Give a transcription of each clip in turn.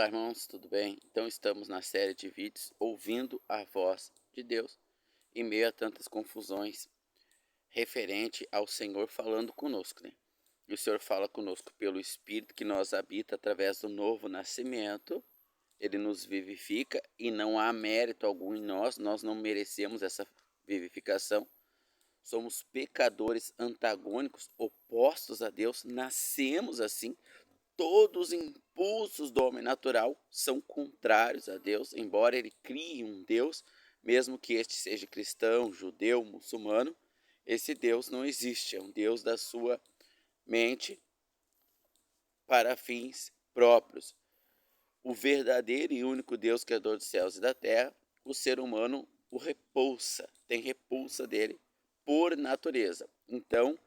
Olá, irmãos, tudo bem? Então, estamos na série de vídeos ouvindo a voz de Deus em meio a tantas confusões referente ao Senhor falando conosco, né? E o Senhor fala conosco pelo Espírito que nos habita através do novo nascimento. Ele nos vivifica e não há mérito algum em nós não merecemos essa vivificação. Somos pecadores antagônicos, opostos a Deus, nascemos assim. Todos os impulsos do homem natural são contrários a Deus, embora ele crie um Deus, mesmo que este seja cristão, judeu, muçulmano, esse Deus não existe, é um Deus da sua mente para fins próprios. O verdadeiro e único Deus, criador dos céus e da terra, o ser humano o repulsa, tem repulsa dele por natureza. Então,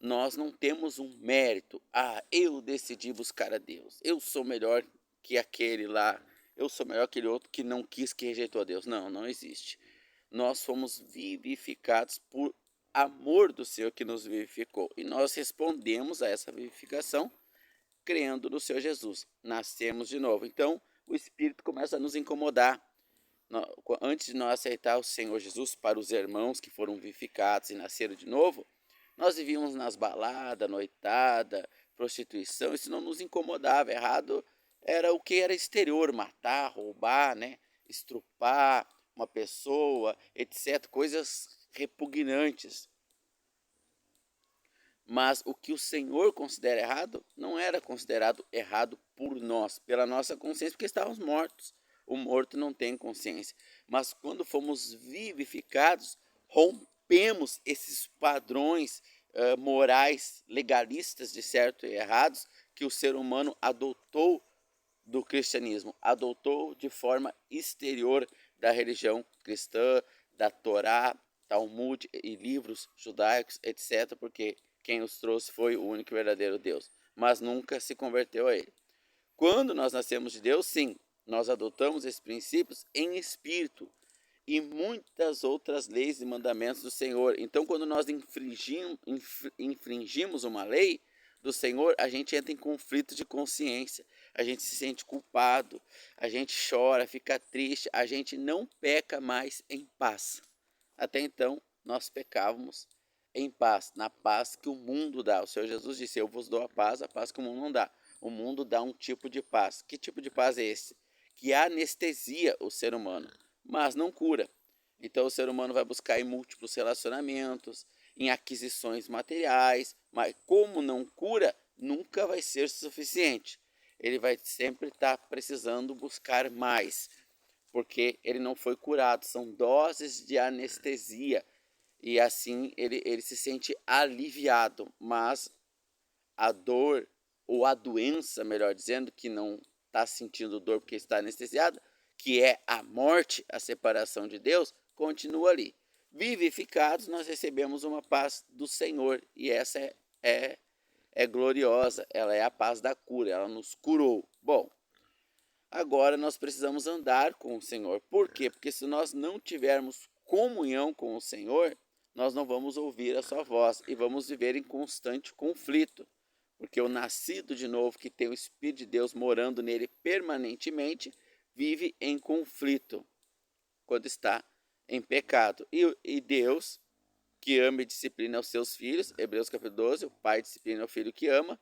nós não temos um mérito. Eu decidi buscar a Deus. Eu sou melhor que aquele lá. Eu sou melhor que aquele outro que não quis, que rejeitou a Deus. Não, não existe. Nós fomos vivificados por amor do Senhor que nos vivificou. E nós respondemos a essa vivificação crendo no Senhor Jesus. Nascemos de novo. Então, o Espírito começa a nos incomodar. Antes de nós aceitar o Senhor Jesus para os irmãos que foram vivificados e nasceram de novo, nós vivíamos nas baladas, noitada, prostituição, isso não nos incomodava. Errado era o que era exterior, matar, roubar, né? Estrupar uma pessoa, etc. Coisas repugnantes. Mas o que o Senhor considera errado, não era considerado errado por nós, pela nossa consciência, porque estávamos mortos. O morto não tem consciência. Mas quando fomos vivificados, rompemos esses padrões morais, legalistas de certo e errados, que o ser humano adotou do cristianismo, adotou de forma exterior da religião cristã, da Torá, Talmud e livros judaicos, etc., porque quem os trouxe foi o único e verdadeiro Deus, mas nunca se converteu a ele. Quando nós nascemos de Deus, sim, nós adotamos esses princípios em espírito e muitas outras leis e mandamentos do Senhor. Então, quando nós infringimos uma lei do Senhor, a gente entra em conflito de consciência, a gente se sente culpado, a gente chora, fica triste, a gente não peca mais em paz. Até então, nós pecávamos em paz, na paz que o mundo dá. O Senhor Jesus disse: eu vos dou a paz que o mundo não dá. O mundo dá um tipo de paz. Que tipo de paz é esse? Que anestesia o ser humano, mas não cura. Então o ser humano vai buscar em múltiplos relacionamentos, em aquisições materiais, mas como não cura, nunca vai ser suficiente. Ele vai sempre estar precisando buscar mais, porque ele não foi curado. São doses de anestesia e assim ele se sente aliviado, mas a dor ou a doença, melhor dizendo, que não está sentindo dor porque está anestesiado, que é a morte, a separação de Deus, continua ali. Vivificados, nós recebemos uma paz do Senhor e essa é gloriosa, ela é a paz da cura, ela nos curou. Bom, agora nós precisamos andar com o Senhor. Por quê? Porque se nós não tivermos comunhão com o Senhor, nós não vamos ouvir a sua voz e vamos viver em constante conflito. Porque o nascido de novo, que tem o Espírito de Deus morando nele permanentemente, vive em conflito quando está em pecado. E Deus, que ama e disciplina os seus filhos, Hebreus capítulo 12, o pai disciplina o filho que ama,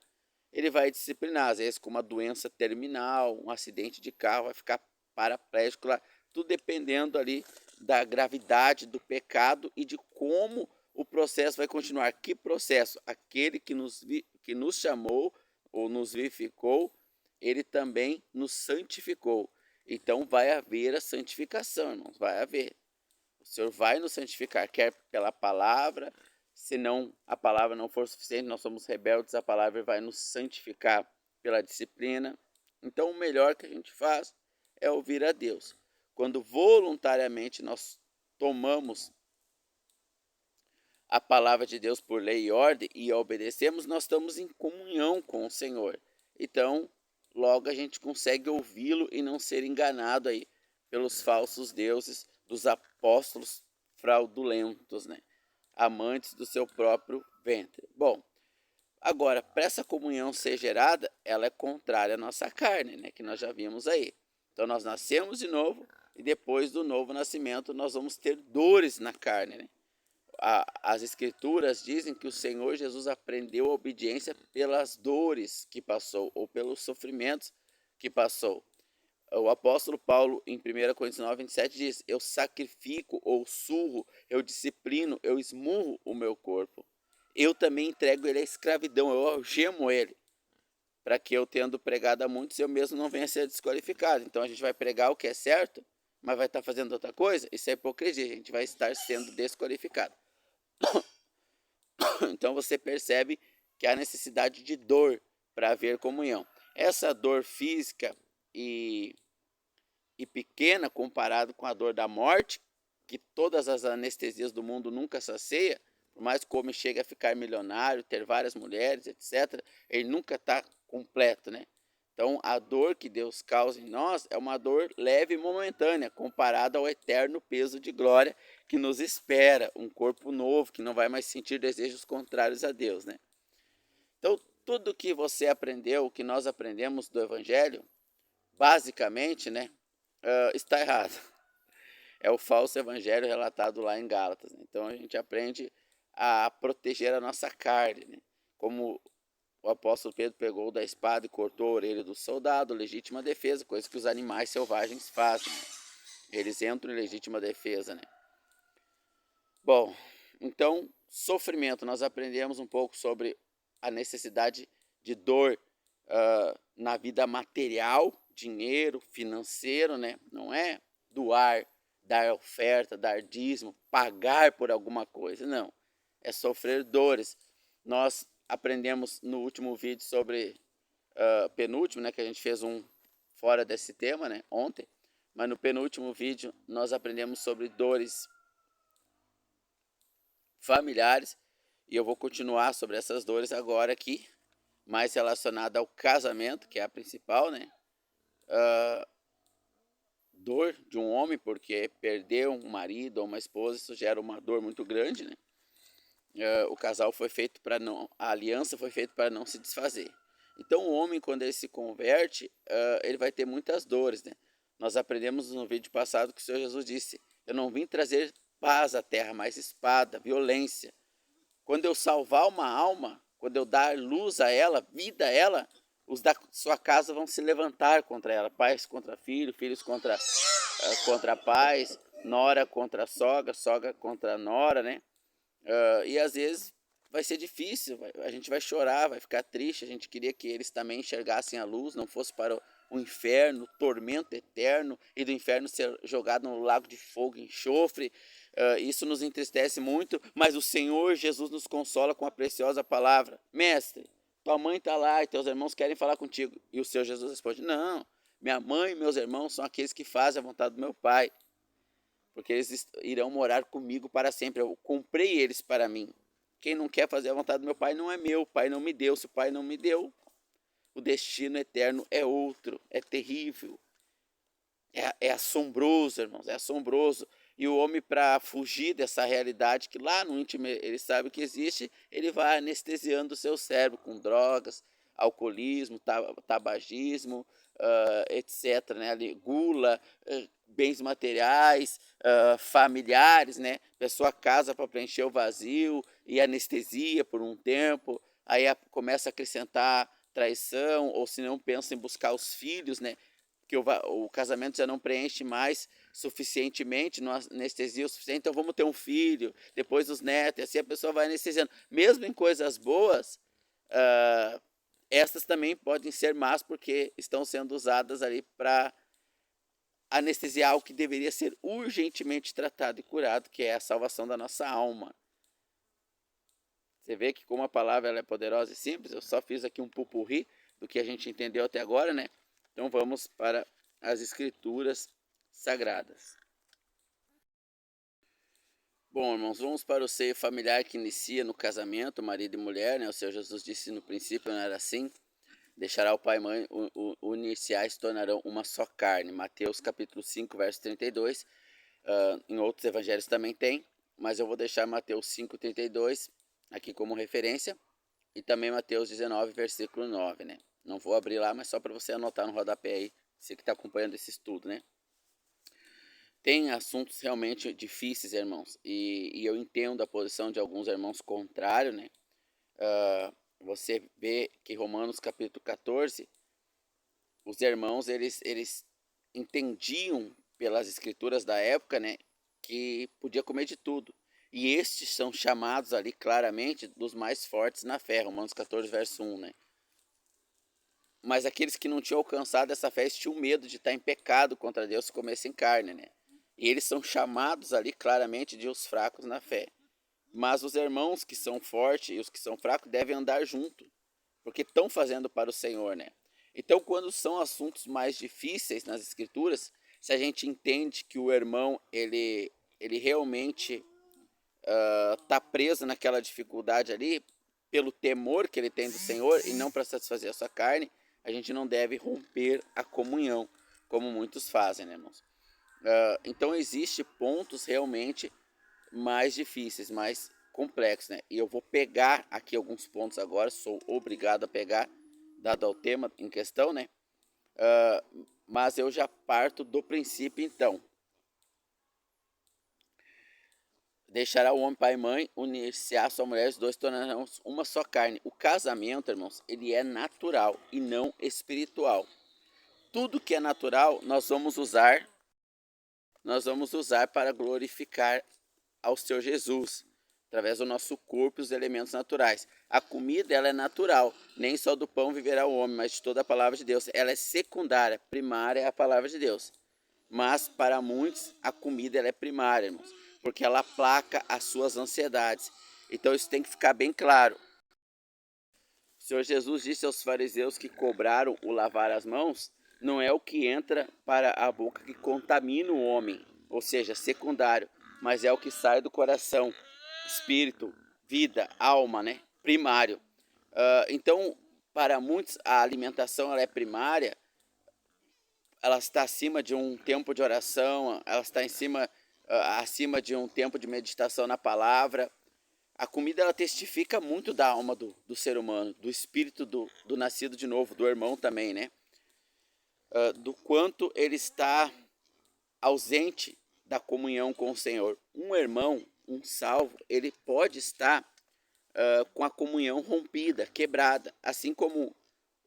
ele vai disciplinar, às vezes com uma doença terminal, um acidente de carro, vai ficar paraplégico lá, tudo dependendo ali da gravidade do pecado e de como o processo vai continuar. Que processo? Aquele que nos chamou ou nos vivificou, ele também nos santificou. Então vai haver a santificação, irmãos, vai haver. O Senhor vai nos santificar, quer pela palavra, se não a palavra não for suficiente, nós somos rebeldes, a palavra vai nos santificar pela disciplina. Então o melhor que a gente faz é ouvir a Deus. Quando voluntariamente nós tomamos a palavra de Deus por lei e ordem e a obedecemos, nós estamos em comunhão com o Senhor. Então, logo a gente consegue ouvi-lo e não ser enganado aí pelos falsos deuses dos apóstolos fraudulentos, né? Amantes do seu próprio ventre. Bom, Agora, para essa comunhão ser gerada, ela é contrária à nossa carne, né? Que nós já vimos aí. Então nós nascemos de novo e depois do novo nascimento nós vamos ter dores na carne, né? As escrituras dizem que o Senhor Jesus aprendeu a obediência pelas dores que passou ou pelos sofrimentos que passou. O apóstolo Paulo, em 1 Coríntios 9, 27, diz: eu sacrifico ou surro, eu disciplino, eu esmurro o meu corpo. Eu também entrego ele à escravidão, eu algemo ele, para que eu, tendo pregado a muitos, eu mesmo não venha a ser desqualificado. Então a gente vai pregar o que é certo, mas vai estar fazendo outra coisa? Isso é hipocrisia, a gente vai estar sendo desqualificado. Então você percebe que há necessidade de dor para haver comunhão. Essa dor física e pequena comparado com a dor da morte, que todas as anestesias do mundo nunca sacia, por mais que o homem chegue a ficar milionário, ter várias mulheres, etc., ele nunca está completo, né? Então, a dor que Deus causa em nós é uma dor leve e momentânea, comparada ao eterno peso de glória que nos espera, um corpo novo, que não vai mais sentir desejos contrários a Deus, né? Então, tudo que você aprendeu, que nós aprendemos do Evangelho, basicamente, né, está errado. É o falso evangelho relatado lá em Gálatas, né? Então a gente aprende a proteger a nossa carne, né? Como o apóstolo Pedro pegou da espada e cortou a orelha do soldado, legítima defesa, coisa que os animais selvagens fazem, né? Eles entram em legítima defesa, né? Bom, então, sofrimento, nós aprendemos um pouco sobre a necessidade de dor na vida material, dinheiro, financeiro, né? Não é doar, dar oferta, dar dízimo, pagar por alguma coisa, não. É sofrer dores. Nós aprendemos no último vídeo sobre, penúltimo, né? Que a gente fez um fora desse tema, né? Ontem. Mas no penúltimo vídeo nós aprendemos sobre dores familiares e eu vou continuar sobre essas dores agora aqui, mais relacionada ao casamento, que é a principal, né? Dor de um homem, porque perder um marido ou uma esposa, isso gera uma dor muito grande, né? O casal foi feito para não, a aliança foi feita para não se desfazer. Então o homem, quando ele se converte, ele vai ter muitas dores, né? Nós aprendemos no vídeo passado que o Senhor Jesus disse: eu não vim trazer paz à terra, mas espada, violência. Quando eu salvar uma alma, quando eu dar luz a ela, vida a ela, os da sua casa vão se levantar contra ela. Pais contra filhos, filhos contra pais, nora contra sogra, sogra contra nora, né? E às vezes vai ser difícil, a gente vai chorar, vai ficar triste. A gente queria que eles também enxergassem a luz, não fosse para o inferno, o tormento eterno, e do inferno ser jogado no lago de fogo e enxofre. Isso nos entristece muito, mas o Senhor Jesus nos consola com a preciosa palavra: mestre, tua mãe está lá e teus irmãos querem falar contigo. E o Senhor Jesus responde: não, minha mãe e meus irmãos são aqueles que fazem a vontade do meu Pai, porque eles irão morar comigo para sempre. Eu comprei eles para mim. Quem não quer fazer a vontade do meu Pai não é meu. O Pai não me deu. Se o Pai não me deu, o destino eterno é outro. É terrível. É assombroso, irmãos. É assombroso. E o homem, para fugir dessa realidade que lá no íntimo ele sabe que existe, ele vai anestesiando o seu cérebro com drogas, alcoolismo, tabagismo, etc., né? Ali, gula, bens materiais, familiares, né? Pessoa casa para preencher o vazio e anestesia por um tempo, aí começa a acrescentar traição, ou se não pensa em buscar os filhos, né? Que o casamento já não preenche mais suficientemente, não anestesia o suficiente, então vamos ter um filho, depois os netos, e assim a pessoa vai anestesiando. Mesmo em coisas boas, essas também podem ser más, porque estão sendo usadas ali para anestesiar o que deveria ser urgentemente tratado e curado, que é a salvação da nossa alma. Você vê que como a palavra ela é poderosa e simples, eu só fiz aqui um pupurri do que a gente entendeu até agora, né? Então vamos para as escrituras sagradas. Bom, irmãos, vamos para o seio familiar que inicia no casamento, marido e mulher, né? O Senhor Jesus disse no princípio, não era assim? Deixará o pai e mãe, unir-se-á e se tornarão uma só carne. Mateus capítulo 5, verso 32. Em outros evangelhos também tem, mas eu vou deixar Mateus 5, 32 aqui como referência. e também Mateus 19, versículo 9, né? Não vou abrir lá, mas só para você anotar no rodapé aí, você que está acompanhando esse estudo, né? Tem assuntos realmente difíceis, irmãos, e eu entendo a posição de alguns irmãos contrário, né? Você vê que Romanos capítulo 14, os irmãos, eles entendiam pelas escrituras da época, né, que podia comer de tudo. E estes são chamados ali claramente dos mais fortes na fé, Romanos 14, verso 1, né? Mas aqueles que não tinham alcançado essa fé tinham medo de estar em pecado contra Deus se comessem carne, né? E eles são chamados ali claramente de os fracos na fé. Mas os irmãos que são fortes e os que são fracos devem andar junto, porque estão fazendo para o Senhor, né? Então, quando são assuntos mais difíceis nas escrituras, se a gente entende que o irmão ele realmente está preso naquela dificuldade ali, pelo temor que ele tem do Senhor e não para satisfazer a sua carne, a gente não deve romper a comunhão, como muitos fazem, né, irmãos? Então, existem pontos realmente mais difíceis, mais complexos, né? E eu vou pegar aqui alguns pontos agora, sou obrigado a pegar, dado ao tema em questão, né? Mas eu já parto do princípio, então. Deixará o homem pai e mãe, unir-se a sua mulher, os dois tornarão uma só carne. O casamento, irmãos, ele é natural e não espiritual. Tudo que é natural, nós vamos usar para glorificar ao Senhor Jesus, através do nosso corpo e os elementos naturais. A comida, ela é natural, nem só do pão viverá o homem, mas de toda a palavra de Deus. Ela é secundária, primária é a palavra de Deus. Mas para muitos, a comida ela é primária, irmãos, porque ela aplaca as suas ansiedades. Então isso tem que ficar bem claro. O Senhor Jesus disse aos fariseus que cobraram o lavar as mãos, não é o que entra para a boca que contamina o homem, ou seja, secundário, mas é o que sai do coração, espírito, vida, alma, né? Primário. Então, para muitos, a alimentação ela é primária, ela está acima de um tempo de oração, ela está acima de um tempo de meditação na palavra. A comida ela testifica muito da alma do ser humano, do espírito do nascido de novo, do irmão também, né? Do quanto ele está ausente da comunhão com o Senhor. Um irmão, um salvo, ele pode estar com a comunhão rompida, quebrada. Assim como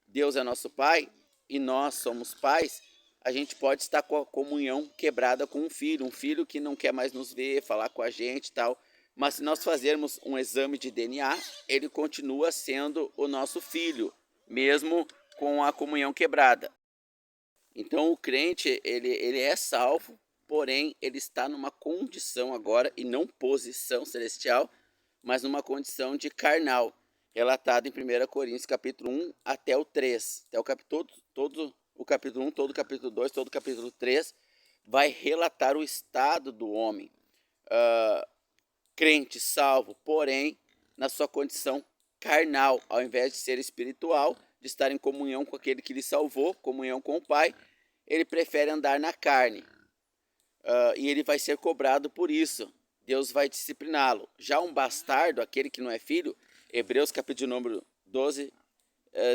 Deus é nosso Pai e nós somos pais, a gente pode estar com a comunhão quebrada com um filho que não quer mais nos ver, falar com a gente e tal. Mas se nós fazermos um exame de DNA, ele continua sendo o nosso filho, mesmo com a comunhão quebrada. Então o crente, ele é salvo, porém ele está numa condição agora, e não posição celestial, mas numa condição de carnal, relatado em 1 Coríntios capítulo 1 até o 3. Até o capítulo, todo o capítulo 1, todo o capítulo 2, todo o capítulo 3, vai relatar o estado do homem. Crente, salvo, porém, na sua condição carnal, ao invés de ser espiritual, de estar em comunhão com aquele que lhe salvou, comunhão com o Pai, ele prefere andar na carne. E ele vai ser cobrado por isso. Deus vai discipliná-lo. Já um bastardo, aquele que não é filho, Hebreus capítulo número 12,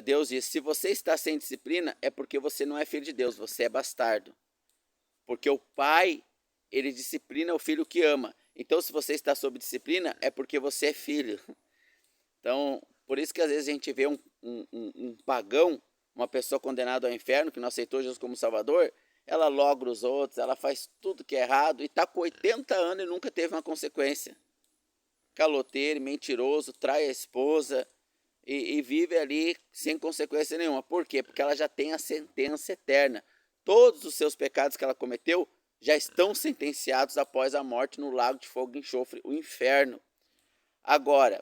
Deus diz, se você está sem disciplina, é porque você não é filho de Deus, você é bastardo. Porque o pai, ele disciplina o filho que ama. Então, se você está sob disciplina, é porque você é filho. Então, por isso que às vezes a gente vê um pagão, uma pessoa condenada ao inferno, que não aceitou Jesus como Salvador, ela logra os outros, ela faz tudo que é errado e está com 80 anos e nunca teve uma consequência. Caloteiro, mentiroso, trai a esposa e vive ali sem consequência nenhuma. Por quê? Porque ela já tem a sentença eterna. Todos os seus pecados que ela cometeu já estão sentenciados após a morte no lago de fogo e enxofre, o inferno. Agora,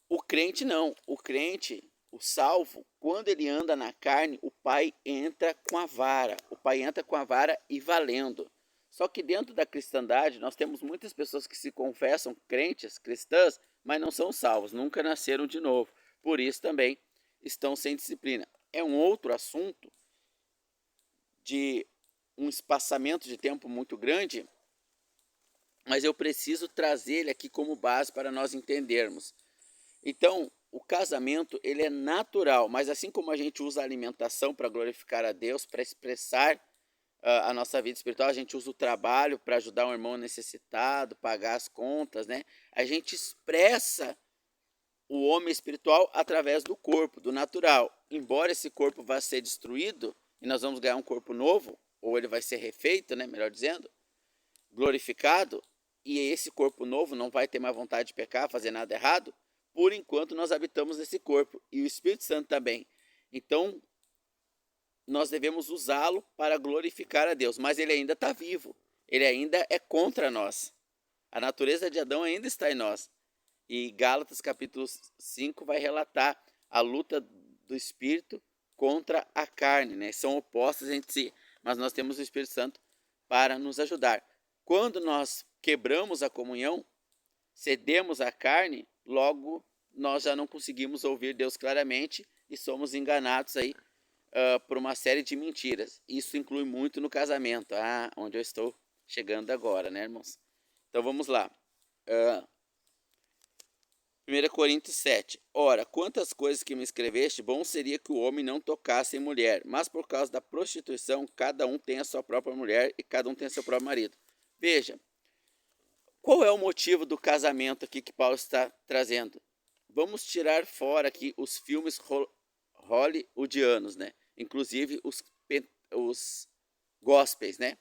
o crente não. O crente, o salvo, quando ele anda na carne, o pai entra com a vara. O pai entra com a vara e valendo. Só que dentro da cristandade, nós temos muitas pessoas que se confessam crentes, cristãs, mas não são salvos, nunca nasceram de novo. Por isso também estão sem disciplina. É um outro assunto de um espaçamento de tempo muito grande, mas eu preciso trazer ele aqui como base para nós entendermos. Então, o casamento ele é natural, mas assim como a gente usa a alimentação para glorificar a Deus, para expressar a nossa vida espiritual, a gente usa o trabalho para ajudar um irmão necessitado, pagar as contas, né? A gente expressa o homem espiritual através do corpo, do natural. Embora esse corpo vá ser destruído e nós vamos ganhar um corpo novo, ou ele vai ser refeito, né, melhor dizendo, glorificado, e esse corpo novo não vai ter mais vontade de pecar, fazer nada errado, por enquanto nós habitamos nesse corpo, e o Espírito Santo também. Então, nós devemos usá-lo para glorificar a Deus, mas ele ainda está vivo, ele ainda é contra nós. A natureza de Adão ainda está em nós. E Gálatas capítulo 5 vai relatar a luta do Espírito contra a carne, né? São opostas entre si, mas nós temos o Espírito Santo para nos ajudar. Quando nós quebramos a comunhão, cedemos à carne, logo nós já não conseguimos ouvir Deus claramente e somos enganados aí por uma série de mentiras. Isso inclui muito no casamento, onde eu estou chegando agora, né, irmãos? Então vamos lá. 1 Coríntios 7. Ora, quantas coisas que me escreveste, bom seria que o homem não tocasse em mulher, mas por causa da prostituição, cada um tem a sua própria mulher e cada um tem seu próprio marido. Veja, qual é o motivo do casamento aqui que Paulo está trazendo? Vamos tirar fora aqui os filmes hollywoodianos, né? Inclusive os gospels, né?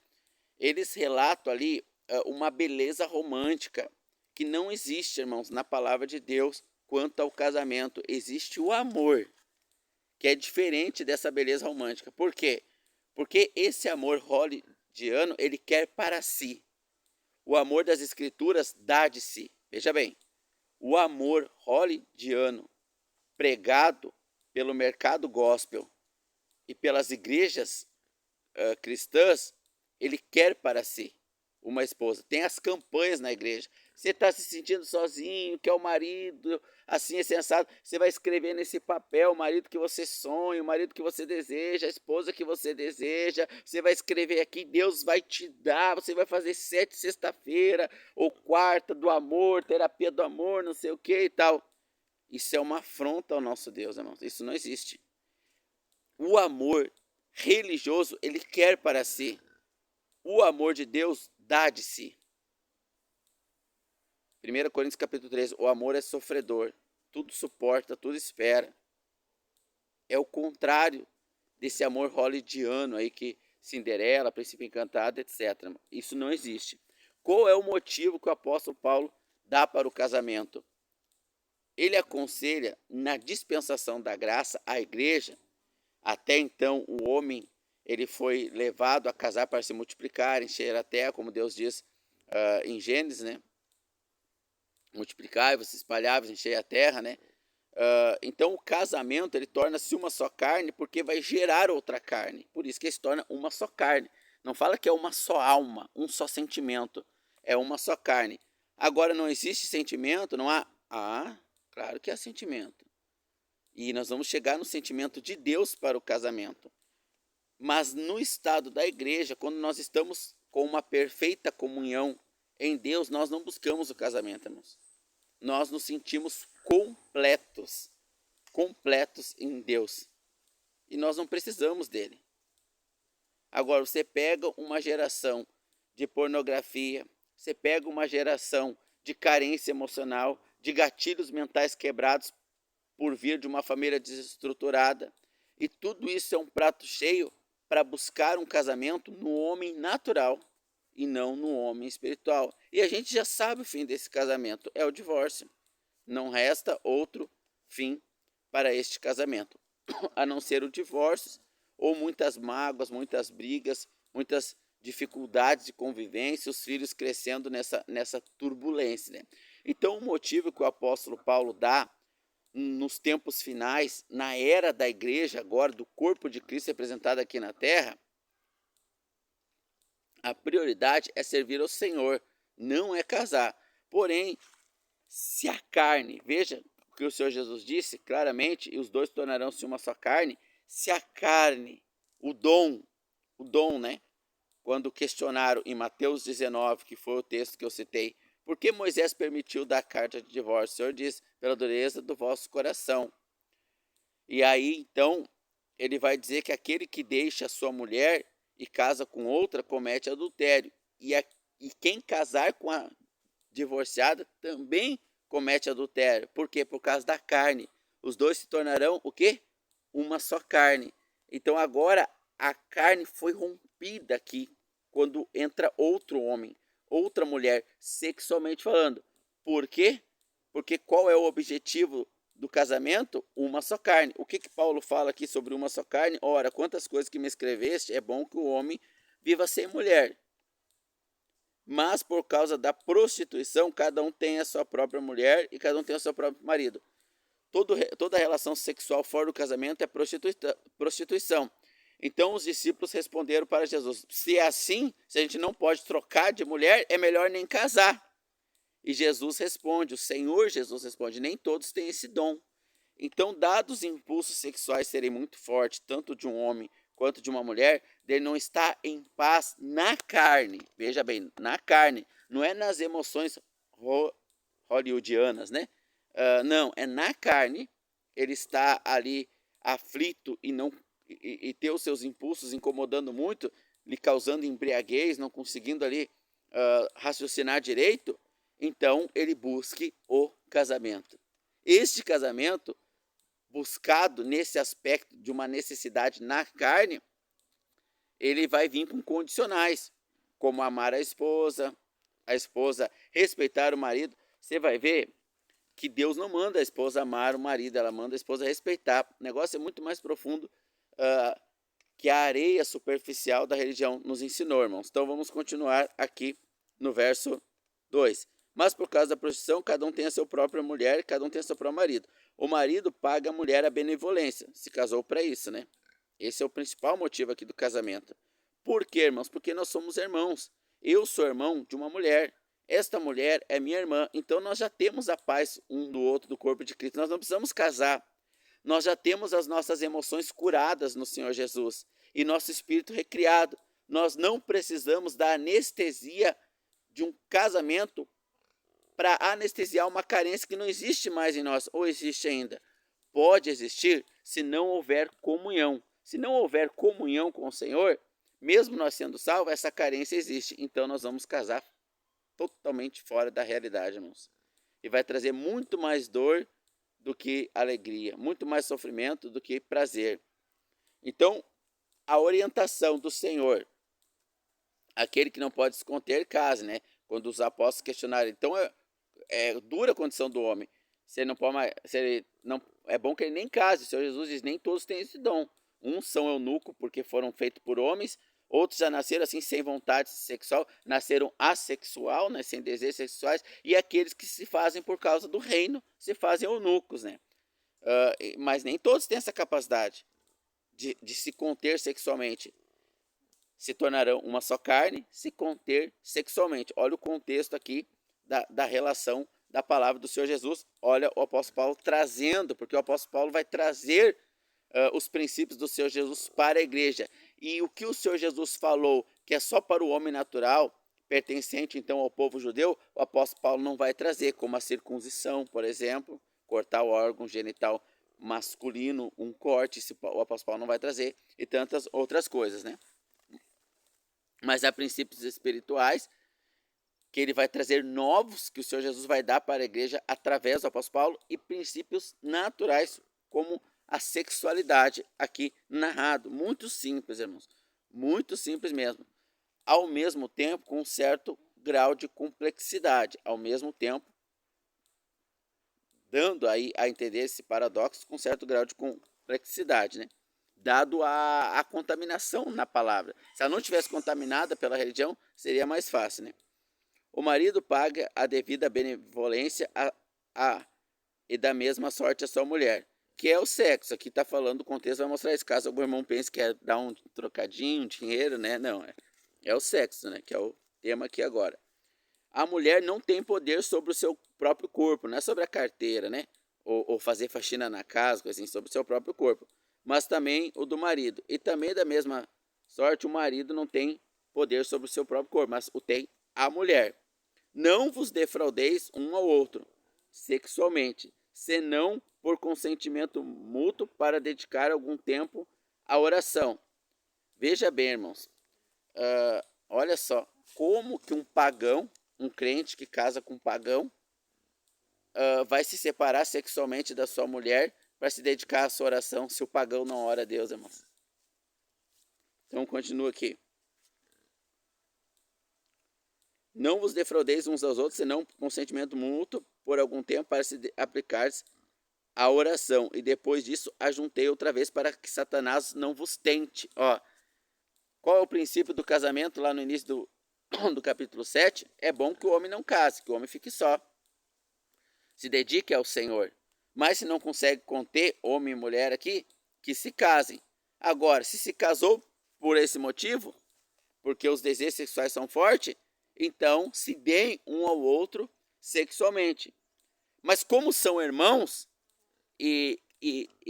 Eles relatam ali uma beleza romântica que não existe, irmãos, na palavra de Deus quanto ao casamento. Existe o amor, que é diferente dessa beleza romântica. Por quê? Porque esse amor hollywoodiano, ele quer para si. O amor das escrituras dá de si. Veja bem, o amor hollywoodiano pregado pelo mercado gospel e pelas igrejas cristãs, ele quer para si uma esposa. Tem as campanhas na igreja. Você está se sentindo sozinho, quer o marido, assim é sensato. Você vai escrever nesse papel o marido que você sonha, o marido que você deseja, a esposa que você deseja. Você vai escrever aqui, Deus vai te dar. Você vai fazer 7 sexta-feira ou quarta do amor, terapia do amor, não sei o que e tal. Isso é uma afronta ao nosso Deus, irmãos. Isso não existe. O amor religioso, ele quer para si. O amor de Deus dá de si. 1 Coríntios capítulo 13, o amor é sofredor, tudo suporta, tudo espera. É o contrário desse amor hollywoodiano aí que Cinderela, Príncipe Encantado, etc. Isso não existe. Qual é o motivo que o apóstolo Paulo dá para o casamento? Ele aconselha na dispensação da graça à igreja. Até então o homem ele foi levado a casar para se multiplicar, encher a terra, como Deus diz em Gênesis, né? Multiplicai-vos, espalhai-vos, enchei a terra, né? Então o casamento ele torna-se uma só carne porque vai gerar outra carne. Por isso que ele se torna uma só carne. Não fala que é uma só alma, um só sentimento. É uma só carne. Agora não existe sentimento, não há... claro que há sentimento. E nós vamos chegar no sentimento de Deus para o casamento. Mas no estado da igreja, quando nós estamos com uma perfeita comunhão em Deus, nós não buscamos o casamento, irmãos. Nós nos sentimos completos em Deus. E nós não precisamos dele. Agora, você pega uma geração de pornografia, você pega uma geração de carência emocional, de gatilhos mentais quebrados por vir de uma família desestruturada, e tudo isso é um prato cheio para buscar um casamento no homem natural e não no homem espiritual. E a gente já sabe o fim desse casamento, é o divórcio. Não resta outro fim para este casamento, a não ser o divórcio ou muitas mágoas, muitas brigas, muitas dificuldades de convivência, os filhos crescendo nessa turbulência, né? Então o motivo que o apóstolo Paulo dá nos tempos finais, na era da igreja agora, do corpo de Cristo representado aqui na terra, a prioridade é servir ao Senhor, não é casar. Porém, se a carne, veja o que o Senhor Jesus disse claramente, e os dois tornarão-se uma só carne, se a carne, o dom, né? Quando questionaram em Mateus 19, que foi o texto que eu citei, Por que Moisés permitiu dar carta de divórcio? O Senhor diz, pela dureza do vosso coração. E aí, então, ele vai dizer que aquele que deixa a sua mulher e casa com outra comete adultério. E quem casar com a divorciada também comete adultério. Por quê? Por causa da carne. Os dois se tornarão o quê? Uma só carne. Então agora a carne foi rompida aqui quando entra outro homem, outra mulher, sexualmente falando. Por quê? Porque qual é o objetivo do casamento? Uma só carne. O que Paulo fala aqui sobre uma só carne? Ora, quantas coisas que me escreveste, é bom que o homem viva sem mulher. Mas por causa da prostituição, cada um tem a sua própria mulher e cada um tem o seu próprio marido. Toda relação sexual fora do casamento é prostituição. Então os discípulos responderam para Jesus, se é assim, se a gente não pode trocar de mulher, é melhor nem casar. E Jesus responde, o Senhor Jesus responde, nem todos têm esse dom. Então, dados os impulsos sexuais serem muito fortes, tanto de um homem quanto de uma mulher, ele não está em paz na carne. Veja bem, na carne. Não é nas emoções hollywoodianas, né? Não, é na carne. Ele está ali aflito e ter os seus impulsos incomodando muito, lhe causando embriaguez, não conseguindo ali raciocinar direito. Então, ele busque o casamento. Este casamento, buscado nesse aspecto de uma necessidade na carne, ele vai vir com condicionais, como amar a esposa respeitar o marido. Você vai ver que Deus não manda a esposa amar o marido, ela manda a esposa respeitar. O negócio é muito mais profundo que a areia superficial da religião nos ensinou, irmãos. Então vamos continuar aqui no verso 2. Mas por causa da prostituição, cada um tem a sua própria mulher, cada um tem o seu próprio marido. O marido paga a mulher a benevolência. Se casou para isso, né? Esse é o principal motivo aqui do casamento. Por quê, irmãos? Porque nós somos irmãos. Eu sou irmão de uma mulher. Esta mulher é minha irmã. Então nós já temos a paz um do outro do corpo de Cristo. Nós não precisamos casar. Nós já temos as nossas emoções curadas no Senhor Jesus. E nosso espírito recriado. Nós não precisamos da anestesia de um casamento para anestesiar uma carência que não existe mais em nós, ou existe ainda. Pode existir se não houver comunhão. Se não houver comunhão com o Senhor, mesmo nós sendo salvos, essa carência existe. Então nós vamos casar totalmente fora da realidade, irmãos. E vai trazer muito mais dor do que alegria, muito mais sofrimento do que prazer. Então, a orientação do Senhor, aquele que não pode se conter, case, né? Quando os apóstolos questionaram, então é dura a condição do homem. Se ele não pode mais, se ele não, é bom que ele nem case. O Senhor Jesus diz, nem todos têm esse dom. Uns são eunucos porque foram feitos por homens, outros já nasceram assim sem vontade sexual, nasceram assexual, né, sem desejos sexuais, e aqueles que se fazem por causa do reino se fazem eunucos, né? Mas nem todos têm essa capacidade de se conter sexualmente. Se tornarão uma só carne, se conter sexualmente. Olha o contexto aqui da relação da palavra do Senhor Jesus. Olha o apóstolo Paulo trazendo, porque o apóstolo Paulo vai trazer os princípios do Senhor Jesus para a igreja. E o que o Senhor Jesus falou, que é só para o homem natural, pertencente então ao povo judeu, o apóstolo Paulo não vai trazer, como a circuncisão, por exemplo, cortar o órgão genital masculino, um corte, o apóstolo Paulo não vai trazer, e tantas outras coisas, né? Mas há princípios espirituais que ele vai trazer novos, que o Senhor Jesus vai dar para a igreja através do apóstolo Paulo, e princípios naturais, como a sexualidade aqui narrado. Muito simples, irmãos. Muito simples mesmo. Ao mesmo tempo, com um certo grau de complexidade. Ao mesmo tempo, dando aí a entender esse paradoxo com certo grau de complexidade, né? Dado a contaminação na palavra. Se ela não tivesse contaminada pela religião, seria mais fácil, né? O marido paga a devida benevolência e da mesma sorte a sua mulher, que é o sexo. Aqui está falando, o contexto vai mostrar isso. Caso algum irmão pense que é dar um trocadinho, um dinheiro, né? Não, é o sexo, né? Que é o tema aqui agora. A mulher não tem poder sobre o seu próprio corpo, não é sobre a carteira, né? Ou fazer faxina na casa, assim, sobre o seu próprio corpo. Mas também o do marido. E também da mesma sorte, o marido não tem poder sobre o seu próprio corpo, mas o tem a mulher. Não vos defraudeis um ao outro sexualmente, senão por consentimento mútuo para dedicar algum tempo à oração. Veja bem, irmãos, olha só, como que um pagão, um crente que casa com um pagão, vai se separar sexualmente da sua mulher para se dedicar à sua oração, se o pagão não ora a Deus, irmãos. Então, continua aqui. Não vos defraudeis uns aos outros, senão por consentimento mútuo, por algum tempo, para se aplicar à oração. E depois disso, ajuntei outra vez para que Satanás não vos tente. Ó, qual é o princípio do casamento lá no início do capítulo 7? É bom que o homem não case, que o homem fique só. Se dedique ao Senhor. Mas se não consegue conter homem e mulher aqui, que se casem. Agora, se casou por esse motivo, porque os desejos sexuais são fortes, então se deem um ao outro sexualmente. Mas como são irmãos e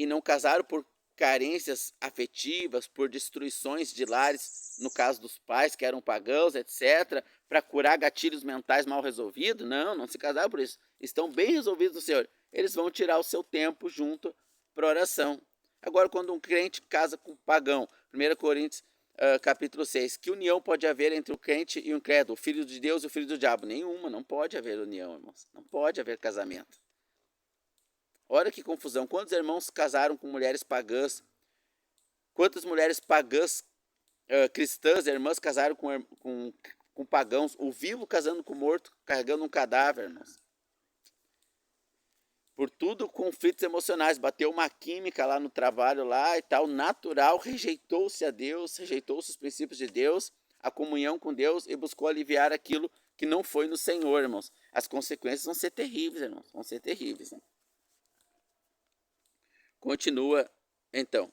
não casaram por carências afetivas, por destruições de lares, no caso dos pais que eram pagãos, etc., para curar gatilhos mentais mal resolvidos, não se casaram por isso. Estão bem resolvidos no Senhor. Eles vão tirar o seu tempo junto para oração. Agora, quando um crente casa com um pagão, 1 Coríntios capítulo 6, que união pode haver entre o crente e o incrédulo, o filho de Deus e o filho do diabo? Nenhuma, não pode haver união, irmãos. Não pode haver casamento. Olha que confusão. Quantos irmãos casaram com mulheres pagãs? Quantas mulheres pagãs, cristãs, irmãs, casaram com pagãos? O vivo casando com o morto, carregando um cadáver, irmãos. Por tudo, conflitos emocionais. Bateu uma química lá no trabalho lá e tal, natural. Rejeitou-se a Deus, rejeitou-se os princípios de Deus, a comunhão com Deus e buscou aliviar aquilo que não foi no Senhor, irmãos. As consequências vão ser terríveis, irmãos. Vão ser terríveis, né? Continua, então.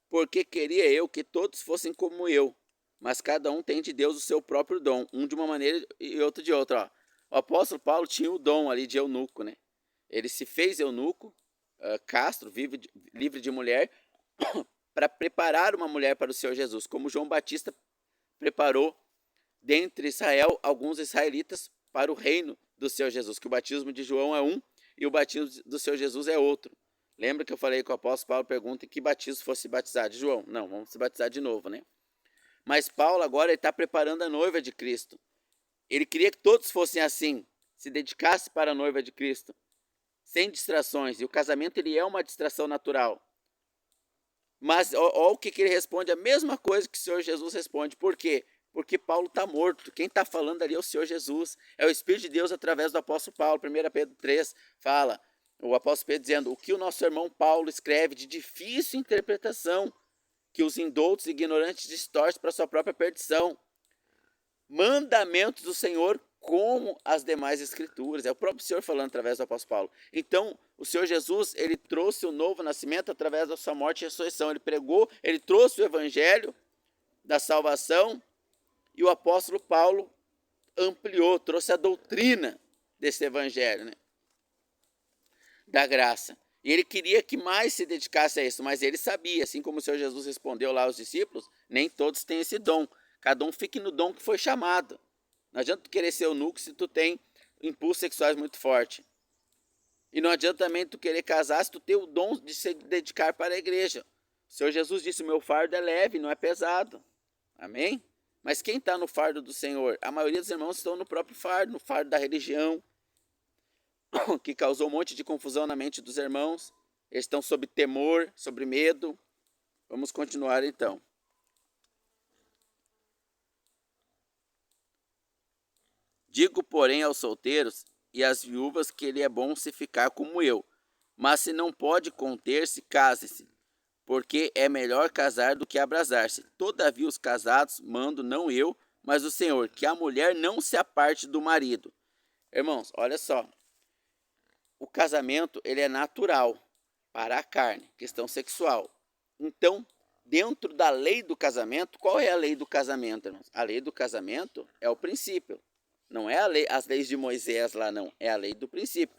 Porque queria eu que todos fossem como eu, mas cada um tem de Deus o seu próprio dom, um de uma maneira e outro de outra. Ó. O apóstolo Paulo tinha o dom ali de eunuco, né? Ele se fez eunuco, castro, livre de mulher, para preparar uma mulher para o Senhor Jesus, como João Batista preparou dentre Israel alguns israelitas para o reino do Senhor Jesus, que o batismo de João é um e o batismo do Senhor Jesus é outro. Lembra que eu falei que o apóstolo Paulo pergunta em que batismo fosse batizar? De João? Não, vamos se batizar de novo, né? Mas Paulo agora está preparando a noiva de Cristo. Ele queria que todos fossem assim, se dedicassem para a noiva de Cristo, sem distrações. E o casamento ele é uma distração natural. Mas olha o que ele responde, a mesma coisa que o Senhor Jesus responde. Por quê? Porque Paulo está morto. Quem está falando ali é o Senhor Jesus. É o Espírito de Deus através do apóstolo Paulo. 1 Pedro 3 fala, o apóstolo Pedro dizendo, o que o nosso irmão Paulo escreve de difícil interpretação, que os indoutos e ignorantes distorcem para sua própria perdição. Mandamentos do Senhor como as demais escrituras. É o próprio Senhor falando através do apóstolo Paulo. Então, o Senhor Jesus, ele trouxe o novo nascimento através da sua morte e ressurreição. Ele pregou, ele trouxe o evangelho da salvação e o apóstolo Paulo ampliou, trouxe a doutrina desse evangelho, né? Da graça. E ele queria que mais se dedicasse a isso, mas ele sabia, assim como o Senhor Jesus respondeu lá aos discípulos, nem todos têm esse dom. Cada um fique no dom que foi chamado. Não adianta tu querer ser eunuco se tu tem impulsos sexuais muito fortes. E não adianta também tu querer casar se tu tem o dom de se dedicar para a igreja. O Senhor Jesus disse, o meu fardo é leve, não é pesado. Amém? Mas quem está no fardo do Senhor? A maioria dos irmãos estão no próprio fardo, no fardo da religião, que causou um monte de confusão na mente dos irmãos. Eles estão sob temor, sob medo. Vamos continuar então. Digo, porém, aos solteiros e às viúvas que ele é bom se ficar como eu. Mas se não pode conter-se, case-se, porque é melhor casar do que abrasar-se. Todavia os casados mando não eu, mas o Senhor, que a mulher não se aparte do marido. Irmãos, olha só. O casamento ele é natural para a carne, questão sexual. Então, dentro da lei do casamento, qual é a lei do casamento, irmãos? A lei do casamento é o princípio. Não é as leis de Moisés lá, não. É a lei do princípio.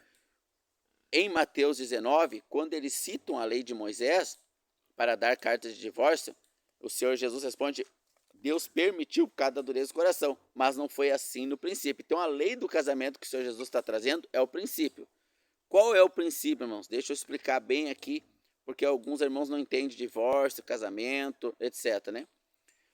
Em Mateus 19, quando eles citam a lei de Moisés para dar cartas de divórcio, o Senhor Jesus responde Deus permitiu por causa da dureza do coração, mas não foi assim no princípio. Então a lei do casamento que o Senhor Jesus está trazendo é o princípio. Qual é o princípio, irmãos? Deixa eu explicar bem aqui, porque alguns irmãos não entendem divórcio, casamento, etc, né?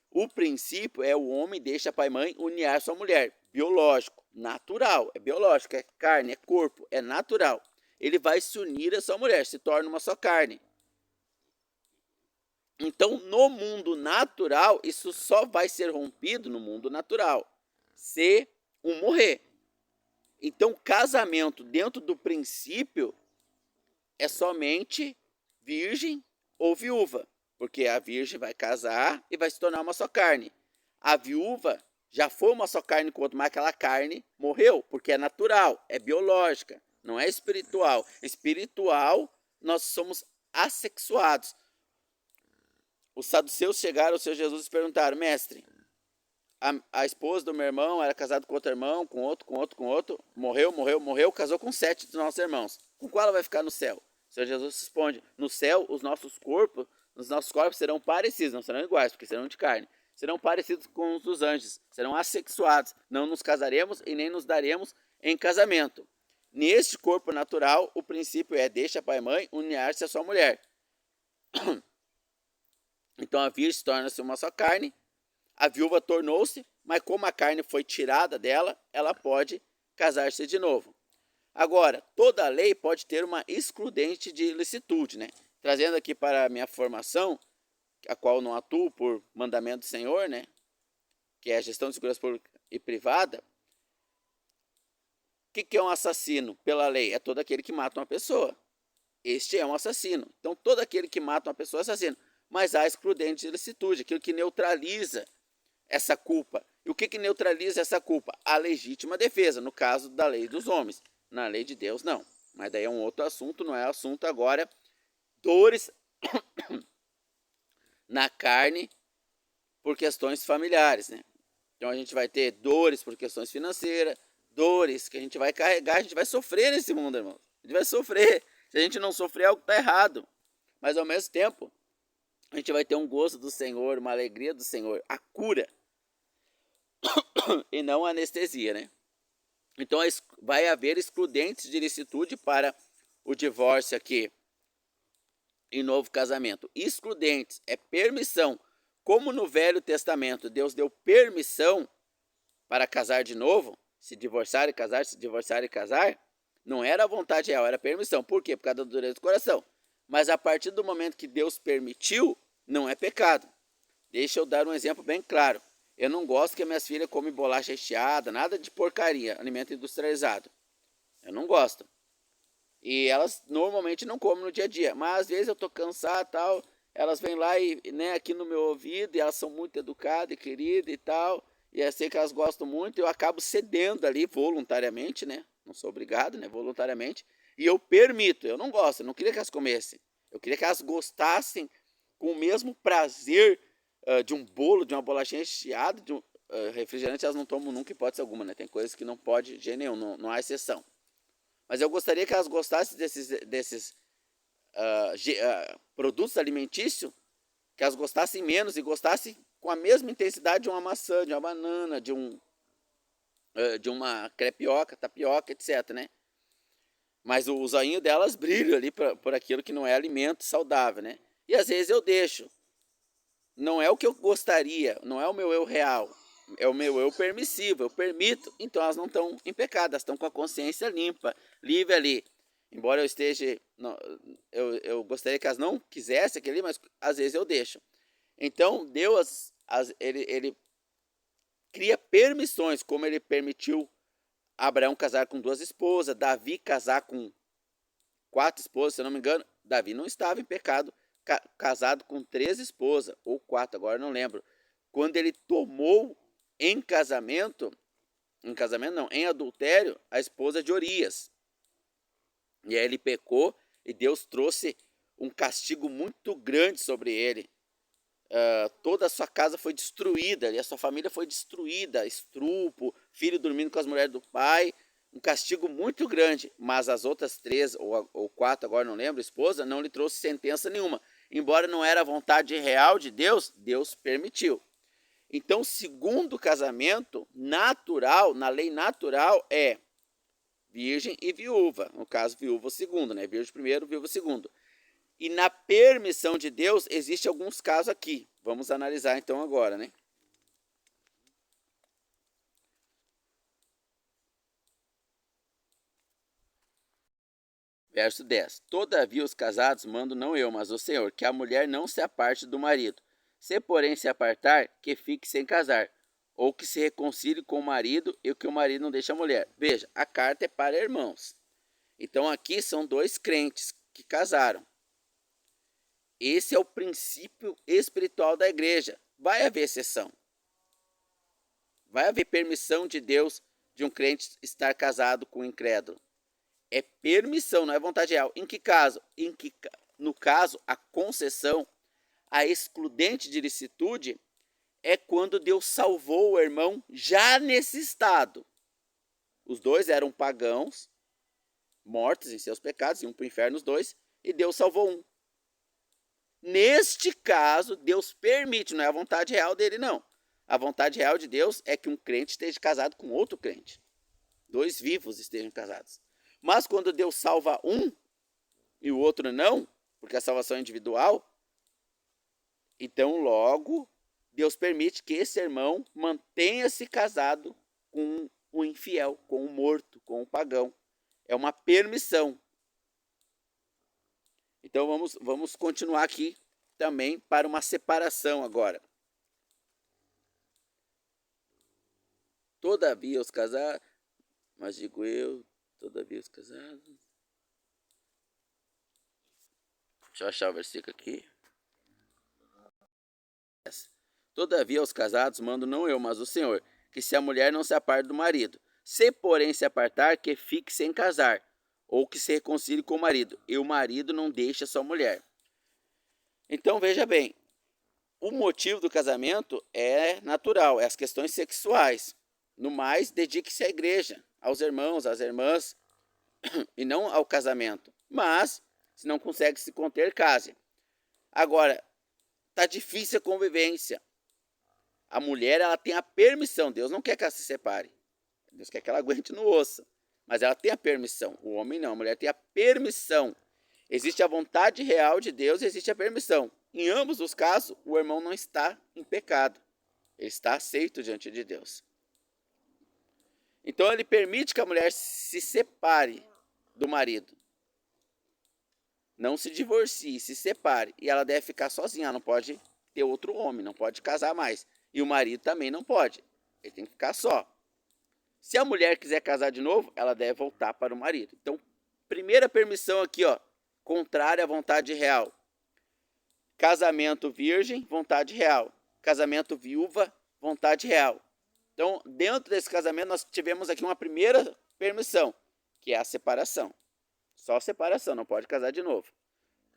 O princípio é o homem deixa pai e mãe unir a sua mulher. Biológico, natural, é biológico, é carne, é corpo, é natural. Ele vai se unir a sua mulher, se torna uma só carne. Então, no mundo natural, isso só vai ser rompido no mundo natural, se um morrer. Então, casamento dentro do princípio é somente virgem ou viúva, porque a virgem vai casar e vai se tornar uma só carne. A viúva já foi uma só carne com o outro, mas aquela carne morreu, porque é natural, é biológica, não é espiritual. Espiritual, nós somos assexuados. Os saduceus chegaram ao Senhor Jesus e perguntaram: mestre, a esposa do meu irmão era casada com outro irmão, com outro, morreu, casou com 7 dos nossos irmãos. Com qual ela vai ficar no céu? O Senhor Jesus responde: no céu, os nossos corpos serão parecidos, não serão iguais, porque serão de carne. Serão parecidos com os dos anjos, serão assexuados. Não nos casaremos e nem nos daremos em casamento. Neste corpo natural, o princípio é: deixa pai e mãe, unir-se a sua mulher. Então a virgem torna-se uma só carne. A viúva tornou-se, mas como a carne foi tirada dela, ela pode casar-se de novo. Agora, toda lei pode ter uma excludente de ilicitude, né? Trazendo aqui para a minha formação, a qual não atuo por mandamento do Senhor, né? Que é a gestão de segurança pública e privada. O que é um assassino pela lei? É todo aquele que mata uma pessoa. Este é um assassino. Então, todo aquele que mata uma pessoa é assassino. Mas há excludente de ilicitude, aquilo que neutraliza essa culpa. E o que neutraliza essa culpa? A legítima defesa, no caso da lei dos homens. Na lei de Deus, não. Mas daí é um outro assunto, não é assunto agora. Dores na carne por questões familiares, né? Então a gente vai ter dores por questões financeiras, dores que a gente vai carregar, a gente vai sofrer nesse mundo, irmão. A gente vai sofrer. Se a gente não sofrer, algo está errado. Mas ao mesmo tempo, a gente vai ter um gosto do Senhor, uma alegria do Senhor, a cura. E não a anestesia, né? Então vai haver excludentes de ilicitude para o divórcio aqui e novo casamento. Excludentes é permissão. Como no Velho Testamento Deus deu permissão para casar de novo, se divorciar e casar, se divorciar e casar, não era a vontade real, era permissão. Por quê? Por causa da dureza do coração. Mas a partir do momento que Deus permitiu, não é pecado. Deixa eu dar um exemplo bem claro. Eu não gosto que minhas filhas comem bolacha recheada, nada de porcaria, alimento industrializado. Eu não gosto. E elas normalmente não comem no dia a dia. Mas às vezes eu tô cansado e tal, elas vêm lá e, né, aqui no meu ouvido, e elas são muito educadas e queridas e tal. E eu sei que elas gostam muito, eu acabo cedendo ali voluntariamente, né? Não sou obrigado, né? Voluntariamente. E eu permito, eu não gosto, eu não queria que elas comessem. Eu queria que elas gostassem com o mesmo prazer de um bolo, de uma bolachinha recheada, de um refrigerante. Elas não tomam nunca, hipótese alguma, né? Tem coisas que não pode de jeito nenhum, não há exceção. Mas eu gostaria que elas gostassem desses produtos alimentícios, que elas gostassem menos e gostassem com a mesma intensidade de uma maçã, de uma banana, de uma crepioca, tapioca, etc, né? Mas o zoinho delas brilha ali por aquilo que não é alimento saudável, né? E às vezes eu deixo. Não é o que eu gostaria, não é o meu eu real, é o meu eu permissivo, eu permito. Então elas não estão em pecado, elas estão com a consciência limpa, livre ali. Embora eu esteja, eu gostaria que elas não quisessem aquilo ali, mas às vezes eu deixo. Então Deus, ele cria permissões, como ele permitiu Abraão casar com 2 esposas, Davi casar com 4 esposas, se eu não me engano. Davi não estava em pecado, casado com 3 esposas, ou 4, agora não lembro. Quando ele tomou em adultério, a esposa de Urias. E aí ele pecou e Deus trouxe um castigo muito grande sobre ele. Toda a sua casa foi destruída, e a sua família foi destruída, estrupo, filho dormindo com as mulheres do pai, um castigo muito grande. Mas as outras 3 ou 4, agora não lembro, esposa, não lhe trouxe sentença nenhuma. Embora não era a vontade real de Deus, Deus permitiu. Então, segundo casamento natural, na lei natural, é virgem e viúva. No caso, viúva segundo, né? Virgem primeiro, viúva segundo. E na permissão de Deus, existem alguns casos aqui. Vamos analisar então agora, né? Verso 10. Todavia os casados mando não eu, mas o Senhor, que a mulher não se aparte do marido. Se porém se apartar, que fique sem casar, ou que se reconcilie com o marido e que o marido não deixe a mulher. Veja, a carta é para irmãos. Então aqui são dois crentes que casaram. Esse é o princípio espiritual da igreja. Vai haver exceção. Vai haver permissão de Deus de um crente estar casado com um incrédulo. É permissão, não é vontade real. Em que caso? No caso, a concessão, a excludente de licitude, é quando Deus salvou o irmão já nesse estado. Os dois eram pagãos, mortos em seus pecados, iam para o inferno os dois, e Deus salvou um. Neste caso, Deus permite, não é a vontade real dele, não. A vontade real de Deus é que um crente esteja casado com outro crente. Dois vivos estejam casados. Mas quando Deus salva um e o outro não, porque a salvação é individual, então logo Deus permite que esse irmão mantenha-se casado com o infiel, com o morto, com o pagão. É uma permissão. Então vamos continuar aqui também para uma separação agora. Todavia os casados, mas digo eu, todavia os casados. Deixa eu achar o versículo aqui. Todavia os casados mando não eu, mas o Senhor, que se a mulher não se aparte do marido, se porém se apartar, que fique sem casar, ou que se reconcilie com o marido, e o marido não deixe a sua mulher. Então veja bem, o motivo do casamento é natural, é as questões sexuais. No mais, dedique-se à igreja, aos irmãos, às irmãs, e não ao casamento. Mas, se não consegue se conter, case. Agora, está difícil a convivência. A mulher, ela tem a permissão. Deus não quer que ela se separe. Deus quer que ela aguente no osso. Mas ela tem a permissão. O homem não. A mulher tem a permissão. Existe a vontade real de Deus e existe a permissão. Em ambos os casos, o irmão não está em pecado. Ele está aceito diante de Deus. Então, ele permite que a mulher se separe do marido. Não se divorcie, se separe. E ela deve ficar sozinha. Ela não pode ter outro homem, não pode casar mais. E o marido também não pode. Ele tem que ficar só. Se a mulher quiser casar de novo, ela deve voltar para o marido. Então, primeira permissão aqui, ó, contrária à vontade real. Casamento virgem, vontade real. Casamento viúva, vontade real. Então, dentro desse casamento, nós tivemos aqui uma primeira permissão, que é a separação. Só separação, não pode casar de novo.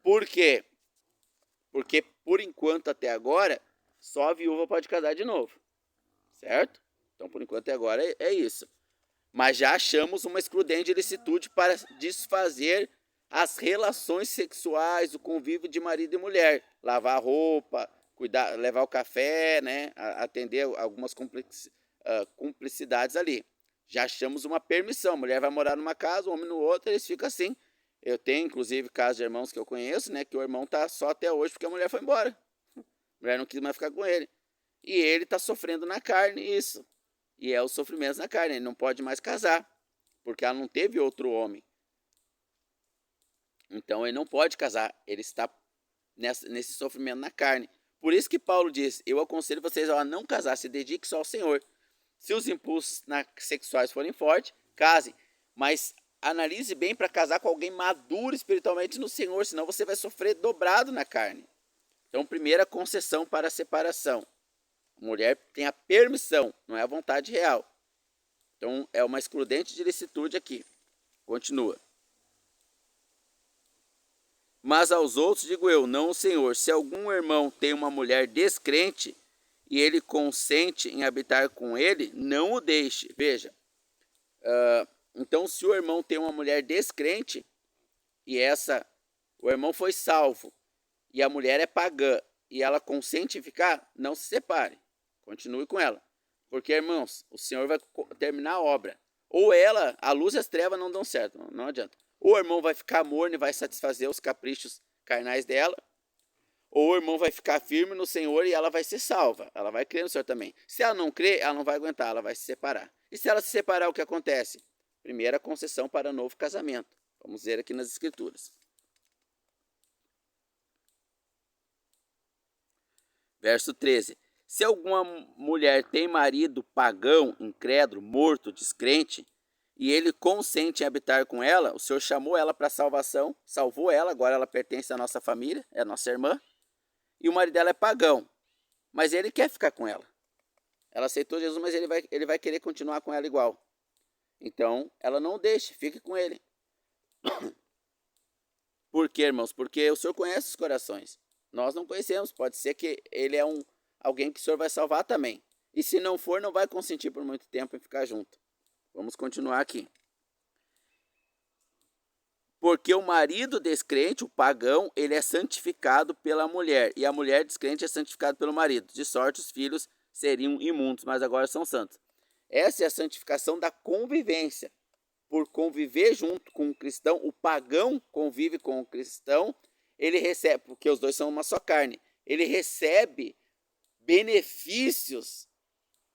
Por quê? Porque, por enquanto, até agora, só a viúva pode casar de novo. Certo? Então, por enquanto, até agora é isso. Mas já achamos uma excludente de licitude para desfazer as relações sexuais, o convívio de marido e mulher. Lavar a roupa, cuidar, levar o café, né? Atender algumas cumplicidades ali. Já achamos uma permissão. A mulher vai morar numa casa, o homem no outro, eles ficam assim. Eu tenho, inclusive, casos de irmãos que eu conheço, né? Que o irmão tá só até hoje porque a mulher foi embora. A mulher não quis mais ficar com ele. E ele tá sofrendo na carne isso. E é o sofrimento na carne. Ele não pode mais casar. Porque ela não teve outro homem. Então ele não pode casar. Ele está nesse sofrimento na carne. Por isso que Paulo diz, eu aconselho vocês a não casar, se dedique só ao Senhor. Se os impulsos sexuais forem fortes, case. Mas analise bem para casar com alguém maduro espiritualmente no Senhor, senão você vai sofrer dobrado na carne. Então, primeira concessão para a separação. A mulher tem a permissão, não é a vontade real. Então, é uma excludente de licitude aqui. Continua. Mas aos outros digo eu, não o Senhor. Se algum irmão tem uma mulher descrente e ele consente em habitar com ele, não o deixe. Veja, então se o irmão tem uma mulher descrente e o irmão foi salvo e a mulher é pagã e ela consente em ficar, não se separe. Continue com ela. Porque, irmãos, o Senhor vai terminar a obra. Ou ela, a luz e as trevas não dão certo, não adianta. Ou o irmão vai ficar morno e vai satisfazer os caprichos carnais dela, ou o irmão vai ficar firme no Senhor e ela vai ser salva. Ela vai crer no Senhor também. Se ela não crer, ela não vai aguentar, ela vai se separar. E se ela se separar, o que acontece? Primeira concessão para novo casamento. Vamos ver aqui nas Escrituras. Verso 13. Se alguma mulher tem marido pagão, incrédulo, morto, descrente, e ele consente em habitar com ela, o Senhor chamou ela para salvação, salvou ela, agora ela pertence à nossa família, é a nossa irmã, e o marido dela é pagão, mas ele quer ficar com ela. Ela aceitou Jesus, mas ele vai querer continuar com ela igual. Então, ela não deixe, fique com ele. Por quê, irmãos? Porque o Senhor conhece os corações. Nós não conhecemos, pode ser que ele é alguém que o Senhor vai salvar também. E se não for, não vai consentir por muito tempo em ficar junto. Vamos continuar aqui. Porque o marido descrente, o pagão, ele é santificado pela mulher, e a mulher descrente é santificada pelo marido. De sorte os filhos seriam imundos, mas agora são santos. Essa é a santificação da convivência. Por conviver junto com o cristão, o pagão convive com o cristão, ele recebe, porque os dois são uma só carne, ele recebe benefícios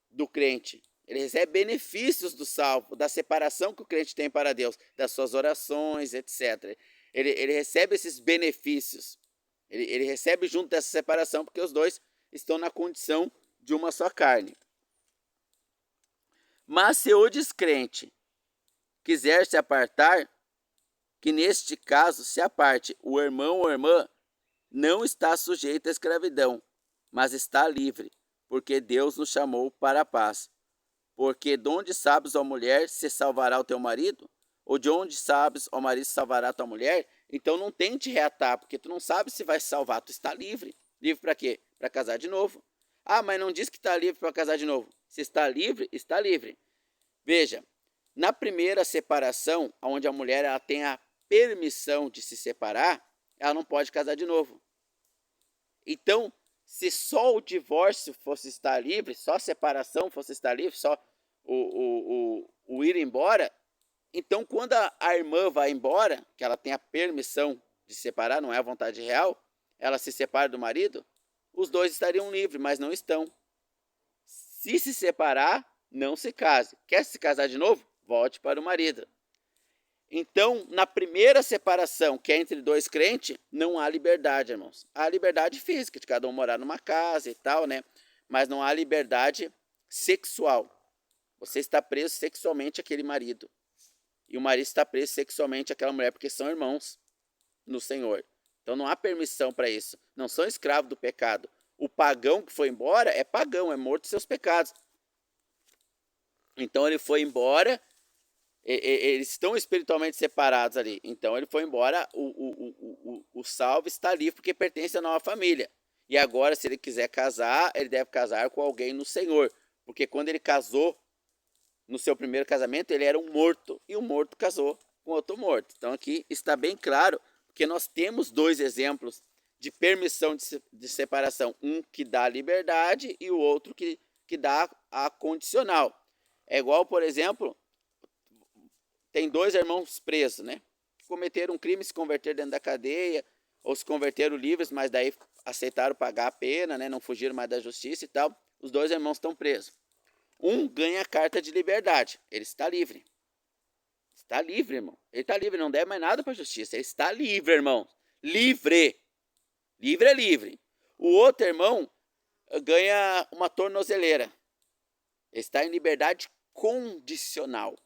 do crente. Ele recebe benefícios do salvo, da separação que o crente tem para Deus, das suas orações, etc. Ele recebe esses benefícios. Ele recebe junto dessa separação, porque os dois estão na condição de uma só carne. Mas se o descrente quiser se apartar, que neste caso se aparte. O irmão ou irmã não está sujeito à escravidão, mas está livre, porque Deus nos chamou para a paz. Porque de onde sabes, ó mulher, se salvará o teu marido? Ou de onde sabes, ó marido, se salvará a tua mulher? Então não tente reatar, porque tu não sabe se vai se salvar. Tu está livre. Livre para quê? Para casar de novo. Ah, mas não diz que está livre para casar de novo. Se está livre, está livre. Veja, na primeira separação, onde a mulher ela tem a permissão de se separar, ela não pode casar de novo. Então, se só o divórcio fosse estar livre, só a separação fosse estar livre, só o ir embora, então quando a irmã vai embora, que ela tem a permissão de separar, não é a vontade real, ela se separa do marido, os dois estariam livres, mas não estão. Se separar, não se case. Quer se casar de novo? Volte para o marido. Então, na primeira separação, que é entre dois crentes, não há liberdade, irmãos. Há liberdade física, de cada um morar numa casa e tal, né? Mas não há liberdade sexual. Você está preso sexualmente àquele marido. E o marido está preso sexualmente àquela mulher, porque são irmãos no Senhor. Então não há permissão para isso. Não são escravos do pecado. O pagão que foi embora é pagão, é morto dos seus pecados. Então ele foi embora, eles estão espiritualmente separados ali. Então ele foi embora, o salvo está livre porque pertence à nova família. E agora, se ele quiser casar, ele deve casar com alguém no Senhor. Porque quando ele casou, no seu primeiro casamento, ele era um morto. E o morto casou com outro morto. Então aqui está bem claro, porque nós temos dois exemplos de permissão de separação. Um que dá liberdade e o outro que dá a condicional. É igual, por exemplo, tem dois irmãos presos, né? Que cometeram um crime, se converteram dentro da cadeia, ou se converteram livres, mas daí aceitaram pagar a pena, né? Não fugiram mais da justiça e tal. Os dois irmãos estão presos. Um ganha a carta de liberdade. Ele está livre. Está livre, irmão. Ele está livre, não deve mais nada para a justiça. Ele está livre, irmão. Livre. Livre é livre. O outro irmão ganha uma tornozeleira. Ele está em liberdade condicional.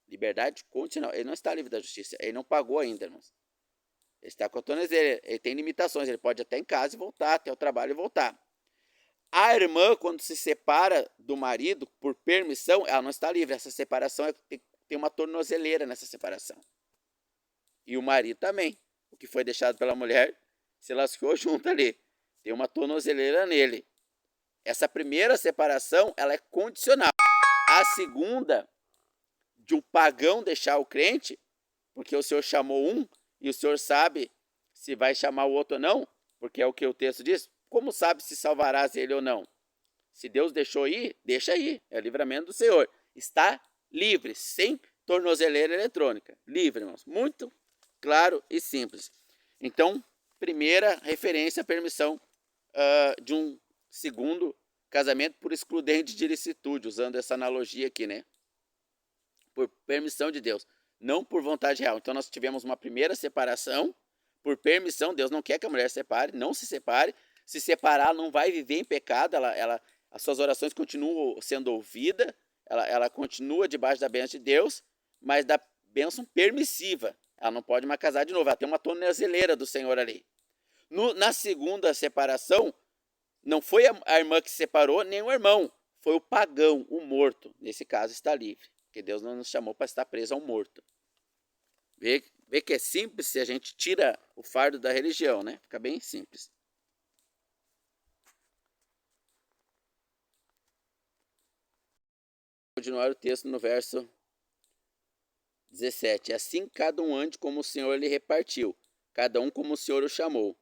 Liberdade condicional. Ele não está livre da justiça. Ele não pagou ainda, irmãos. Ele está com a tornozeleira. Ele tem limitações. Ele pode até em casa e voltar, até o trabalho e voltar. A irmã, quando se separa do marido por permissão, ela não está livre. Essa separação tem uma tornozeleira nessa separação. E o marido também. O que foi deixado pela mulher se lascou junto ali. Tem uma tornozeleira nele. Essa primeira separação, ela é condicional. A segunda, de um pagão deixar o crente, porque o Senhor chamou um, e o Senhor sabe se vai chamar o outro ou não, porque é o que o texto diz. Como sabe se salvarás ele ou não? Se Deus deixou ir, deixa ir. É o livramento do Senhor. Está livre, sem tornozeleira eletrônica. Livre, irmãos. Muito claro e simples. Então, primeira referência à permissão de um segundo casamento por excludente de ilicitude, usando essa analogia aqui, né? Por permissão de Deus, não por vontade real. Então, nós tivemos uma primeira separação por permissão. Deus não quer que a mulher separe, não se separe. Se separar, não vai viver em pecado, as suas orações continuam sendo ouvidas, ela continua debaixo da bênção de Deus, mas da bênção permissiva. Ela não pode mais casar de novo, ela tem uma tornozeleira do Senhor ali. Na segunda separação, não foi a irmã que se separou, nem o irmão, foi o pagão, o morto. Nesse caso está livre, porque Deus não nos chamou para estar preso a um morto. Vê que é simples se a gente tira o fardo da religião, né? Fica bem simples. Continuar o texto no verso 17. Assim cada um ande como o Senhor lhe repartiu, cada um como o Senhor o chamou.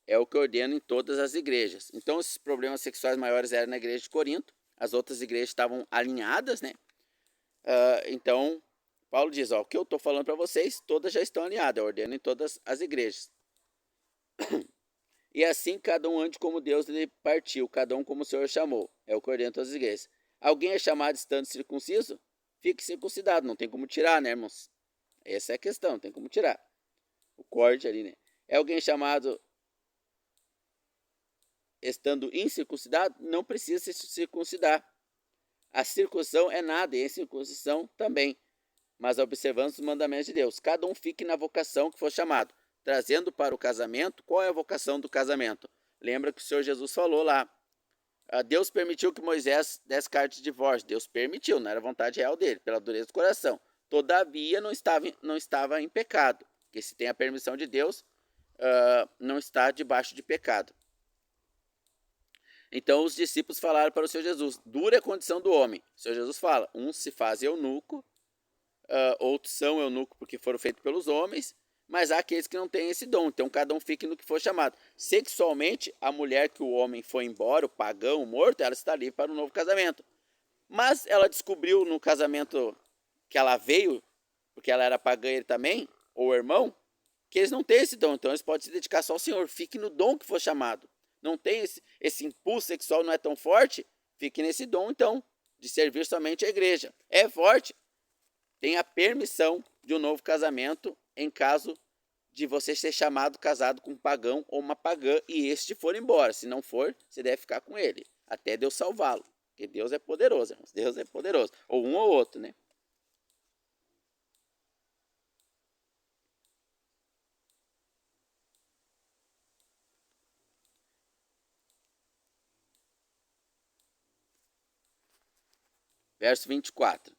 É o que ordena em todas as igrejas. Então, esses problemas sexuais maiores eram na igreja de Corinto. As outras igrejas estavam alinhadas, né? Então, Paulo diz, o que eu estou falando para vocês, todas já estão alinhadas. Eu ordeno em todas as igrejas. E assim, cada um ande como Deus lhe partiu, cada um como o Senhor chamou. É o que ordena em todas as igrejas. Alguém é chamado estando circunciso? Fique circuncidado. Não tem como tirar, né, irmãos? Essa é a questão, não tem como tirar. O corte ali, né? É alguém chamado estando incircuncidado? Não precisa se circuncidar. A circuncisão é nada, e a incircuncisão também. Mas observando os mandamentos de Deus. Cada um fique na vocação que for chamado. Trazendo para o casamento, qual é a vocação do casamento? Lembra que o Senhor Jesus falou lá. Deus permitiu que Moisés desse carta de divórcio. Deus permitiu, não era vontade real dele, pela dureza do coração. Todavia, não estava em pecado. Porque se tem a permissão de Deus, não está debaixo de pecado. Então, os discípulos falaram para o Senhor Jesus, dura é a condição do homem. O Senhor Jesus fala, uns se fazem eunuco, outros são eunuco porque foram feitos pelos homens, mas há aqueles que não têm esse dom, então cada um fique no que for chamado. Sexualmente, a mulher que o homem foi embora, o pagão, o morto, ela está livre para um novo casamento. Mas ela descobriu no casamento que ela veio, porque ela era pagã ele também, ou o irmão, que eles não têm esse dom, então eles podem se dedicar só ao Senhor, fique no dom que for chamado. Não tem esse impulso sexual, não é tão forte, fique nesse dom então, de servir somente a igreja. É forte, tem a permissão de um novo casamento em caso de você ser casado com um pagão ou uma pagã e este for embora. Se não for, você deve ficar com ele, até Deus salvá-lo, porque Deus é poderoso, irmãos. Deus é poderoso, ou um ou outro, né? Verso 24.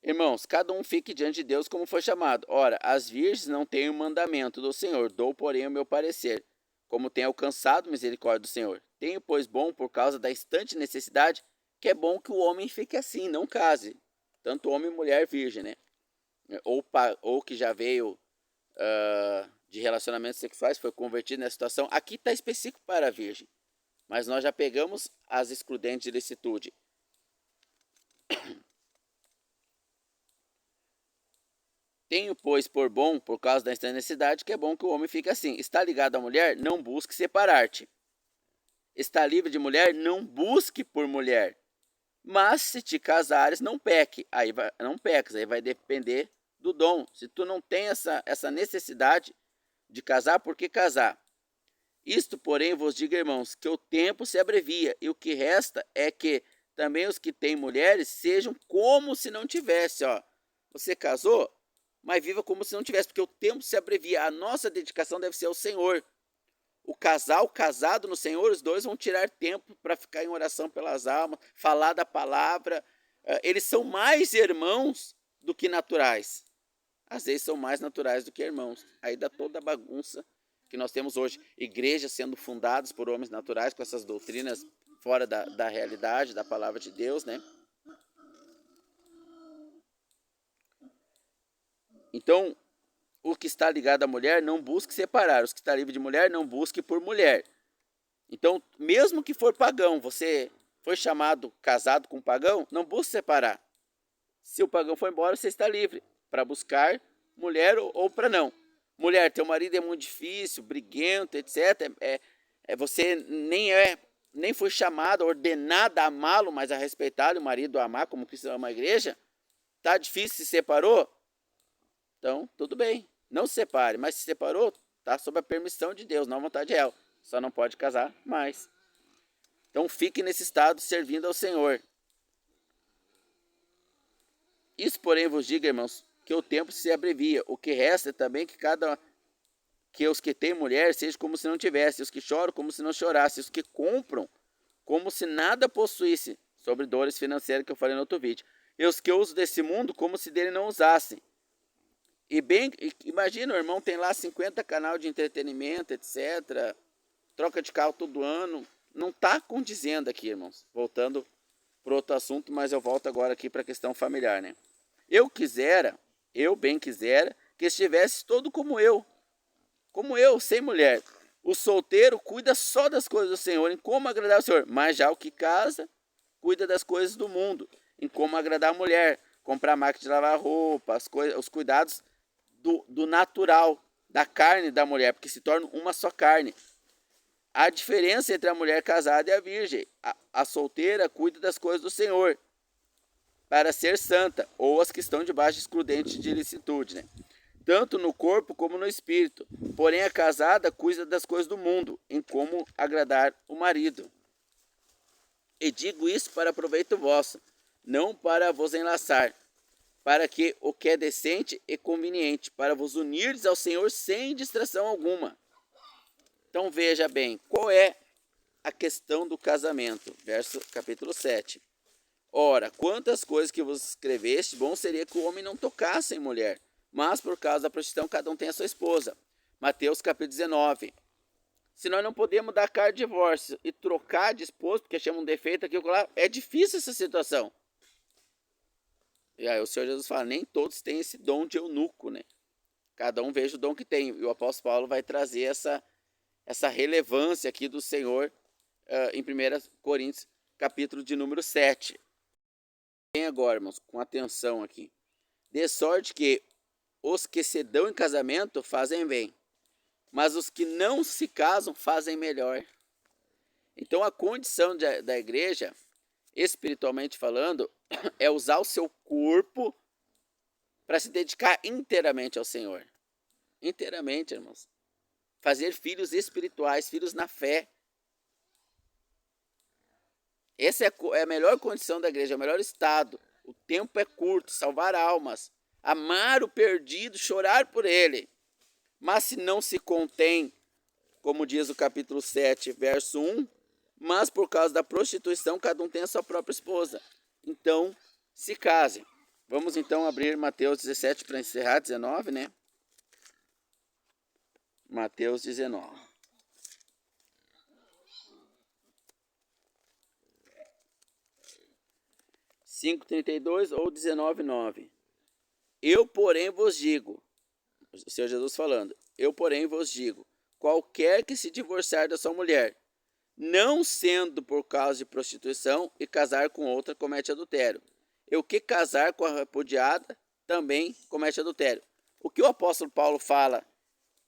Irmãos, cada um fique diante de Deus como foi chamado. Ora, as virgens não têm o mandamento do Senhor, dou, porém, o meu parecer, como tem alcançado misericórdia do Senhor. Tenho, pois, bom, por causa da instante necessidade, que é bom que o homem fique assim, não case. Tanto homem e mulher virgem, né? Ou que já veio de relacionamentos sexuais, foi convertido nessa situação. Aqui está específico para a virgem. Mas nós já pegamos as excludentes de licitude. Tenho, pois, por bom, por causa da instante necessidade, que é bom que o homem fique assim. Está ligado à mulher? Não busque separar-te. Está livre de mulher? Não busque por mulher. Mas se te casares, não peque. Não peques, aí vai depender do dom. Se tu não tem essa necessidade de casar, por que casar? Isto, porém, vos digo, irmãos, que o tempo se abrevia, e o que resta é que também os que têm mulheres sejam como se não tivesse. Você casou? Mas viva como se não tivesse, porque o tempo se abrevia. A nossa dedicação deve ser ao Senhor. O casado no Senhor, os dois vão tirar tempo para ficar em oração pelas almas, falar da palavra. Eles são mais irmãos do que naturais. Às vezes são mais naturais do que irmãos. Aí dá toda a bagunça que nós temos hoje. Igrejas sendo fundadas por homens naturais com essas doutrinas fora da realidade, da palavra de Deus, né? Então, o que está ligado à mulher, não busque separar. Os que está livre de mulher, não busque por mulher. Então, mesmo que for pagão, você Foi chamado casado com um pagão? Não busque separar. Se o pagão for embora, você está livre para buscar mulher ou para não. Mulher, teu marido é muito difícil, briguento, etc. Você nem foi chamada, ordenada a amá-lo, mas a respeitar o marido a amar, como Cristo ama a igreja. Tá difícil, se separou? Então, tudo bem. Não se separe, mas se separou, tá sob a permissão de Deus, não a vontade real. Só não pode casar mais. Então, fique nesse estado servindo ao Senhor. Isso, porém, vos digo, irmãos, que o tempo se abrevia. O que resta é também que os que têm mulher sejam como se não tivessem, os que choram como se não chorassem, os que compram como se nada possuíssem, sobre dores financeiras que eu falei no outro vídeo, e os que usam desse mundo como se dele não usassem. E bem, imagina, o irmão tem lá 50 canais de entretenimento, etc. Troca de carro todo ano. Não está condizendo aqui, irmãos. Voltando para outro assunto, mas eu volto agora aqui para a questão familiar, né? Eu bem quisera, que estivesse todo como eu, sem mulher. O solteiro cuida só das coisas do Senhor, em como agradar ao Senhor. Mas já o que casa, cuida das coisas do mundo, em como agradar a mulher. Comprar máquina de lavar roupa, os cuidados do natural, da carne da mulher, porque se torna uma só carne. A diferença entre a mulher casada e a virgem. A solteira cuida das coisas do Senhor, para ser santa, ou as que estão debaixo de excludente de ilicitude, né? Tanto no corpo como no espírito. Porém, a casada cuida das coisas do mundo, em como agradar o marido. E digo isso para proveito vosso, não para vos enlaçar, para que o que é decente e conveniente, para vos unirdes ao Senhor sem distração alguma. Então veja bem, qual é a questão do casamento? Capítulo 7. Ora, quantas coisas que vos escreveste, bom seria que o homem não tocasse em mulher, mas por causa da prostituição cada um tem a sua esposa. Mateus capítulo 19. Se nós não podemos dar carta de divórcio e trocar de esposo, porque chama um defeito aqui, é difícil essa situação. E aí o Senhor Jesus fala, nem todos têm esse dom de eunuco, né? Cada um veja o dom que tem. E o apóstolo Paulo vai trazer essa relevância aqui do Senhor em 1 Coríntios, capítulo de número 7. Vem agora, irmãos, com atenção aqui. De sorte que os que se dão em casamento fazem bem, mas os que não se casam fazem melhor. Então a condição da igreja, espiritualmente falando, é usar o seu corpo para se dedicar inteiramente ao Senhor. Inteiramente, irmãos. Fazer filhos espirituais, filhos na fé. Essa é a melhor condição da igreja, é o melhor estado. O tempo é curto, salvar almas, amar o perdido, chorar por ele. Mas se não se contém, como diz o capítulo 7, verso 1, mas por causa da prostituição, cada um tem a sua própria esposa. Então, se casem. Vamos então abrir Mateus 17 para encerrar, 19, né? Mateus 19. (5, 32 ou 19, 9). Eu, porém, vos digo, o Senhor Jesus falando, eu, porém, vos digo, qualquer que se divorciar da sua mulher, não sendo por causa de prostituição, e casar com outra, comete adultério. E o que casar com a repudiada, também comete adultério. O que o apóstolo Paulo fala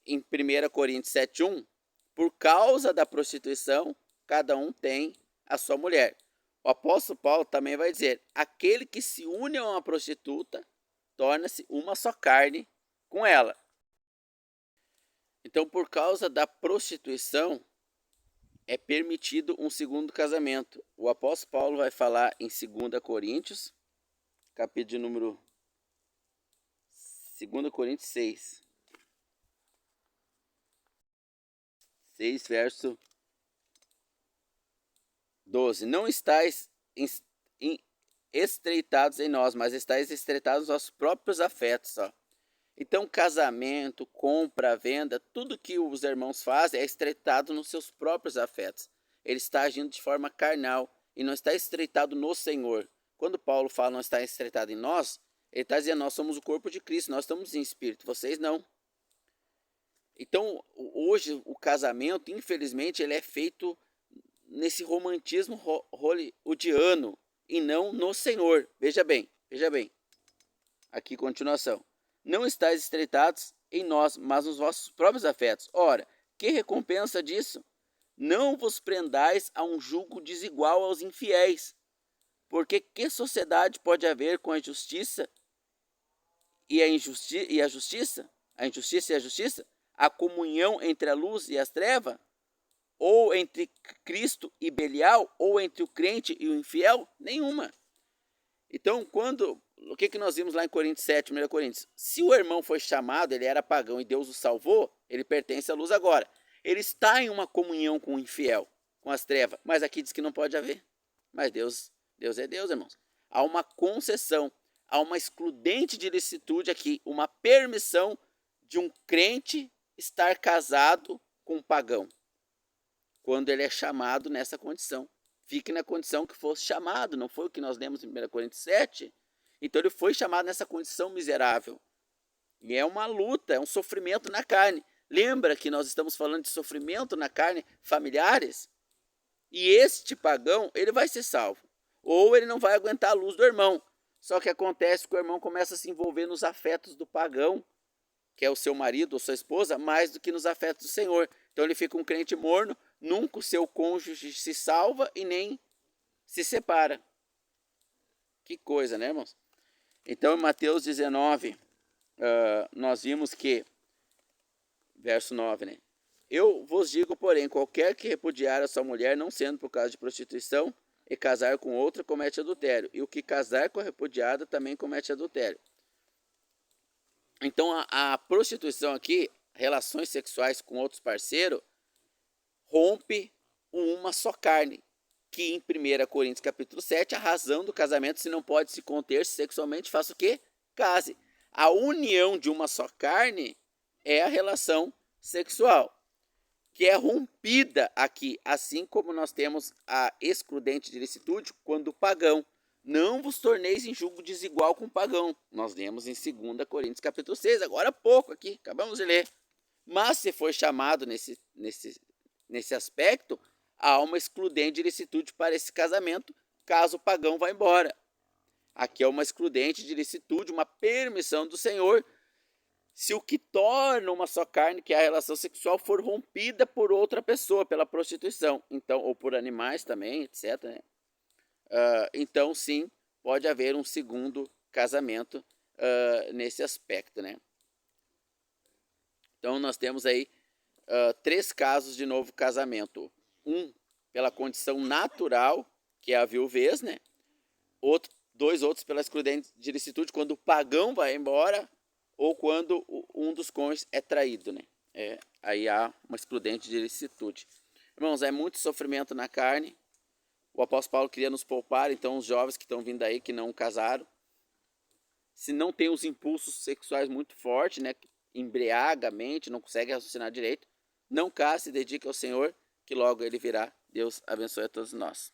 em 1 Coríntios 7:1, por causa da prostituição, cada um tem a sua mulher. O apóstolo Paulo também vai dizer, aquele que se une a uma prostituta, torna-se uma só carne com ela. Então, por causa da prostituição, é permitido um segundo casamento. O apóstolo Paulo vai falar em 2 Coríntios, capítulo de número 2 Coríntios 6. 6, verso 12. Não estáis estreitados em nós, mas estáis estreitados nos nossos próprios afetos. Ó. Então, casamento, compra, venda, tudo que os irmãos fazem é estreitado nos seus próprios afetos. Ele está agindo de forma carnal e não está estreitado no Senhor. Quando Paulo fala não está estreitado em nós, ele está dizendo nós somos o corpo de Cristo, nós estamos em espírito, vocês não. Então, hoje o casamento, infelizmente, ele é feito nesse romantismo hollywoodiano e não no Senhor. Veja bem. Aqui, continuação. Não estáis estreitados em nós, mas nos vossos próprios afetos. Ora, que recompensa disso? Não vos prendais a um jugo desigual aos infiéis. Porque que sociedade pode haver com a justiça e a justiça? A injustiça e a justiça? A comunhão entre a luz e as trevas? Ou entre Cristo e Belial? Ou entre o crente e o infiel? Nenhuma. Então, o que nós vimos lá em Coríntios 7, 1 Coríntios? Se o irmão foi chamado, ele era pagão e Deus o salvou, ele pertence à luz agora. Ele está em uma comunhão com o infiel, com as trevas, mas aqui diz que não pode haver. Mas Deus é Deus, irmãos. Há uma concessão, há uma excludente de licitude aqui, uma permissão de um crente estar casado com um pagão, quando ele é chamado nessa condição. Fique na condição que fosse chamado, não foi o que nós lemos em 1 Coríntios 7? Então ele foi chamado nessa condição miserável. E é uma luta, é um sofrimento na carne. Lembra que nós estamos falando de sofrimento na carne familiares? E este pagão, ele vai ser salvo. Ou ele não vai aguentar a luz do irmão. Só que acontece que o irmão começa a se envolver nos afetos do pagão, que é o seu marido ou sua esposa, mais do que nos afetos do Senhor. Então ele fica um crente morno, nunca o seu cônjuge se salva e nem se separa. Que coisa, né, irmãos? Então, em Mateus 19, nós vimos que, verso 9, né? Eu vos digo, porém, qualquer que repudiar a sua mulher, não sendo por causa de prostituição, e casar com outra, comete adultério. E o que casar com a repudiada também comete adultério. Então, a prostituição aqui, relações sexuais com outros parceiros, rompe uma só carne. Que em 1 Coríntios capítulo 7, a razão do casamento, se não pode se conter sexualmente, faça o quê? Case. A união de uma só carne é a relação sexual, que é rompida aqui, assim como nós temos a excludente de licitude quando o pagão. Não vos torneis em julgo desigual com o pagão. Nós lemos em 2 Coríntios capítulo 6, agora há pouco aqui, acabamos de ler. Mas se for chamado nesse aspecto, há uma excludente de licitude para esse casamento, caso o pagão vá embora. Aqui é uma excludente de licitude, uma permissão do Senhor, se o que torna uma só carne, que é a relação sexual, for rompida por outra pessoa, pela prostituição, então, ou por animais também, etc. Né? Então, sim, pode haver um segundo casamento nesse aspecto. Né? Então, nós temos aí 3 casos de novo casamento. Um, pela condição natural, que é a viuvez, né? 2 outros pela excludente de licitude, quando o pagão vai embora, ou quando um dos cônjuges é traído, né? Aí há uma excludente de licitude. Irmãos, é muito sofrimento na carne. O apóstolo Paulo queria nos poupar, então os jovens que estão vindo aí, que não casaram, se não tem os impulsos sexuais muito fortes, né? Embriaga a mente, não consegue raciocinar direito, não case, se dedique ao Senhor, que logo ele virá. Deus abençoe a todos nós.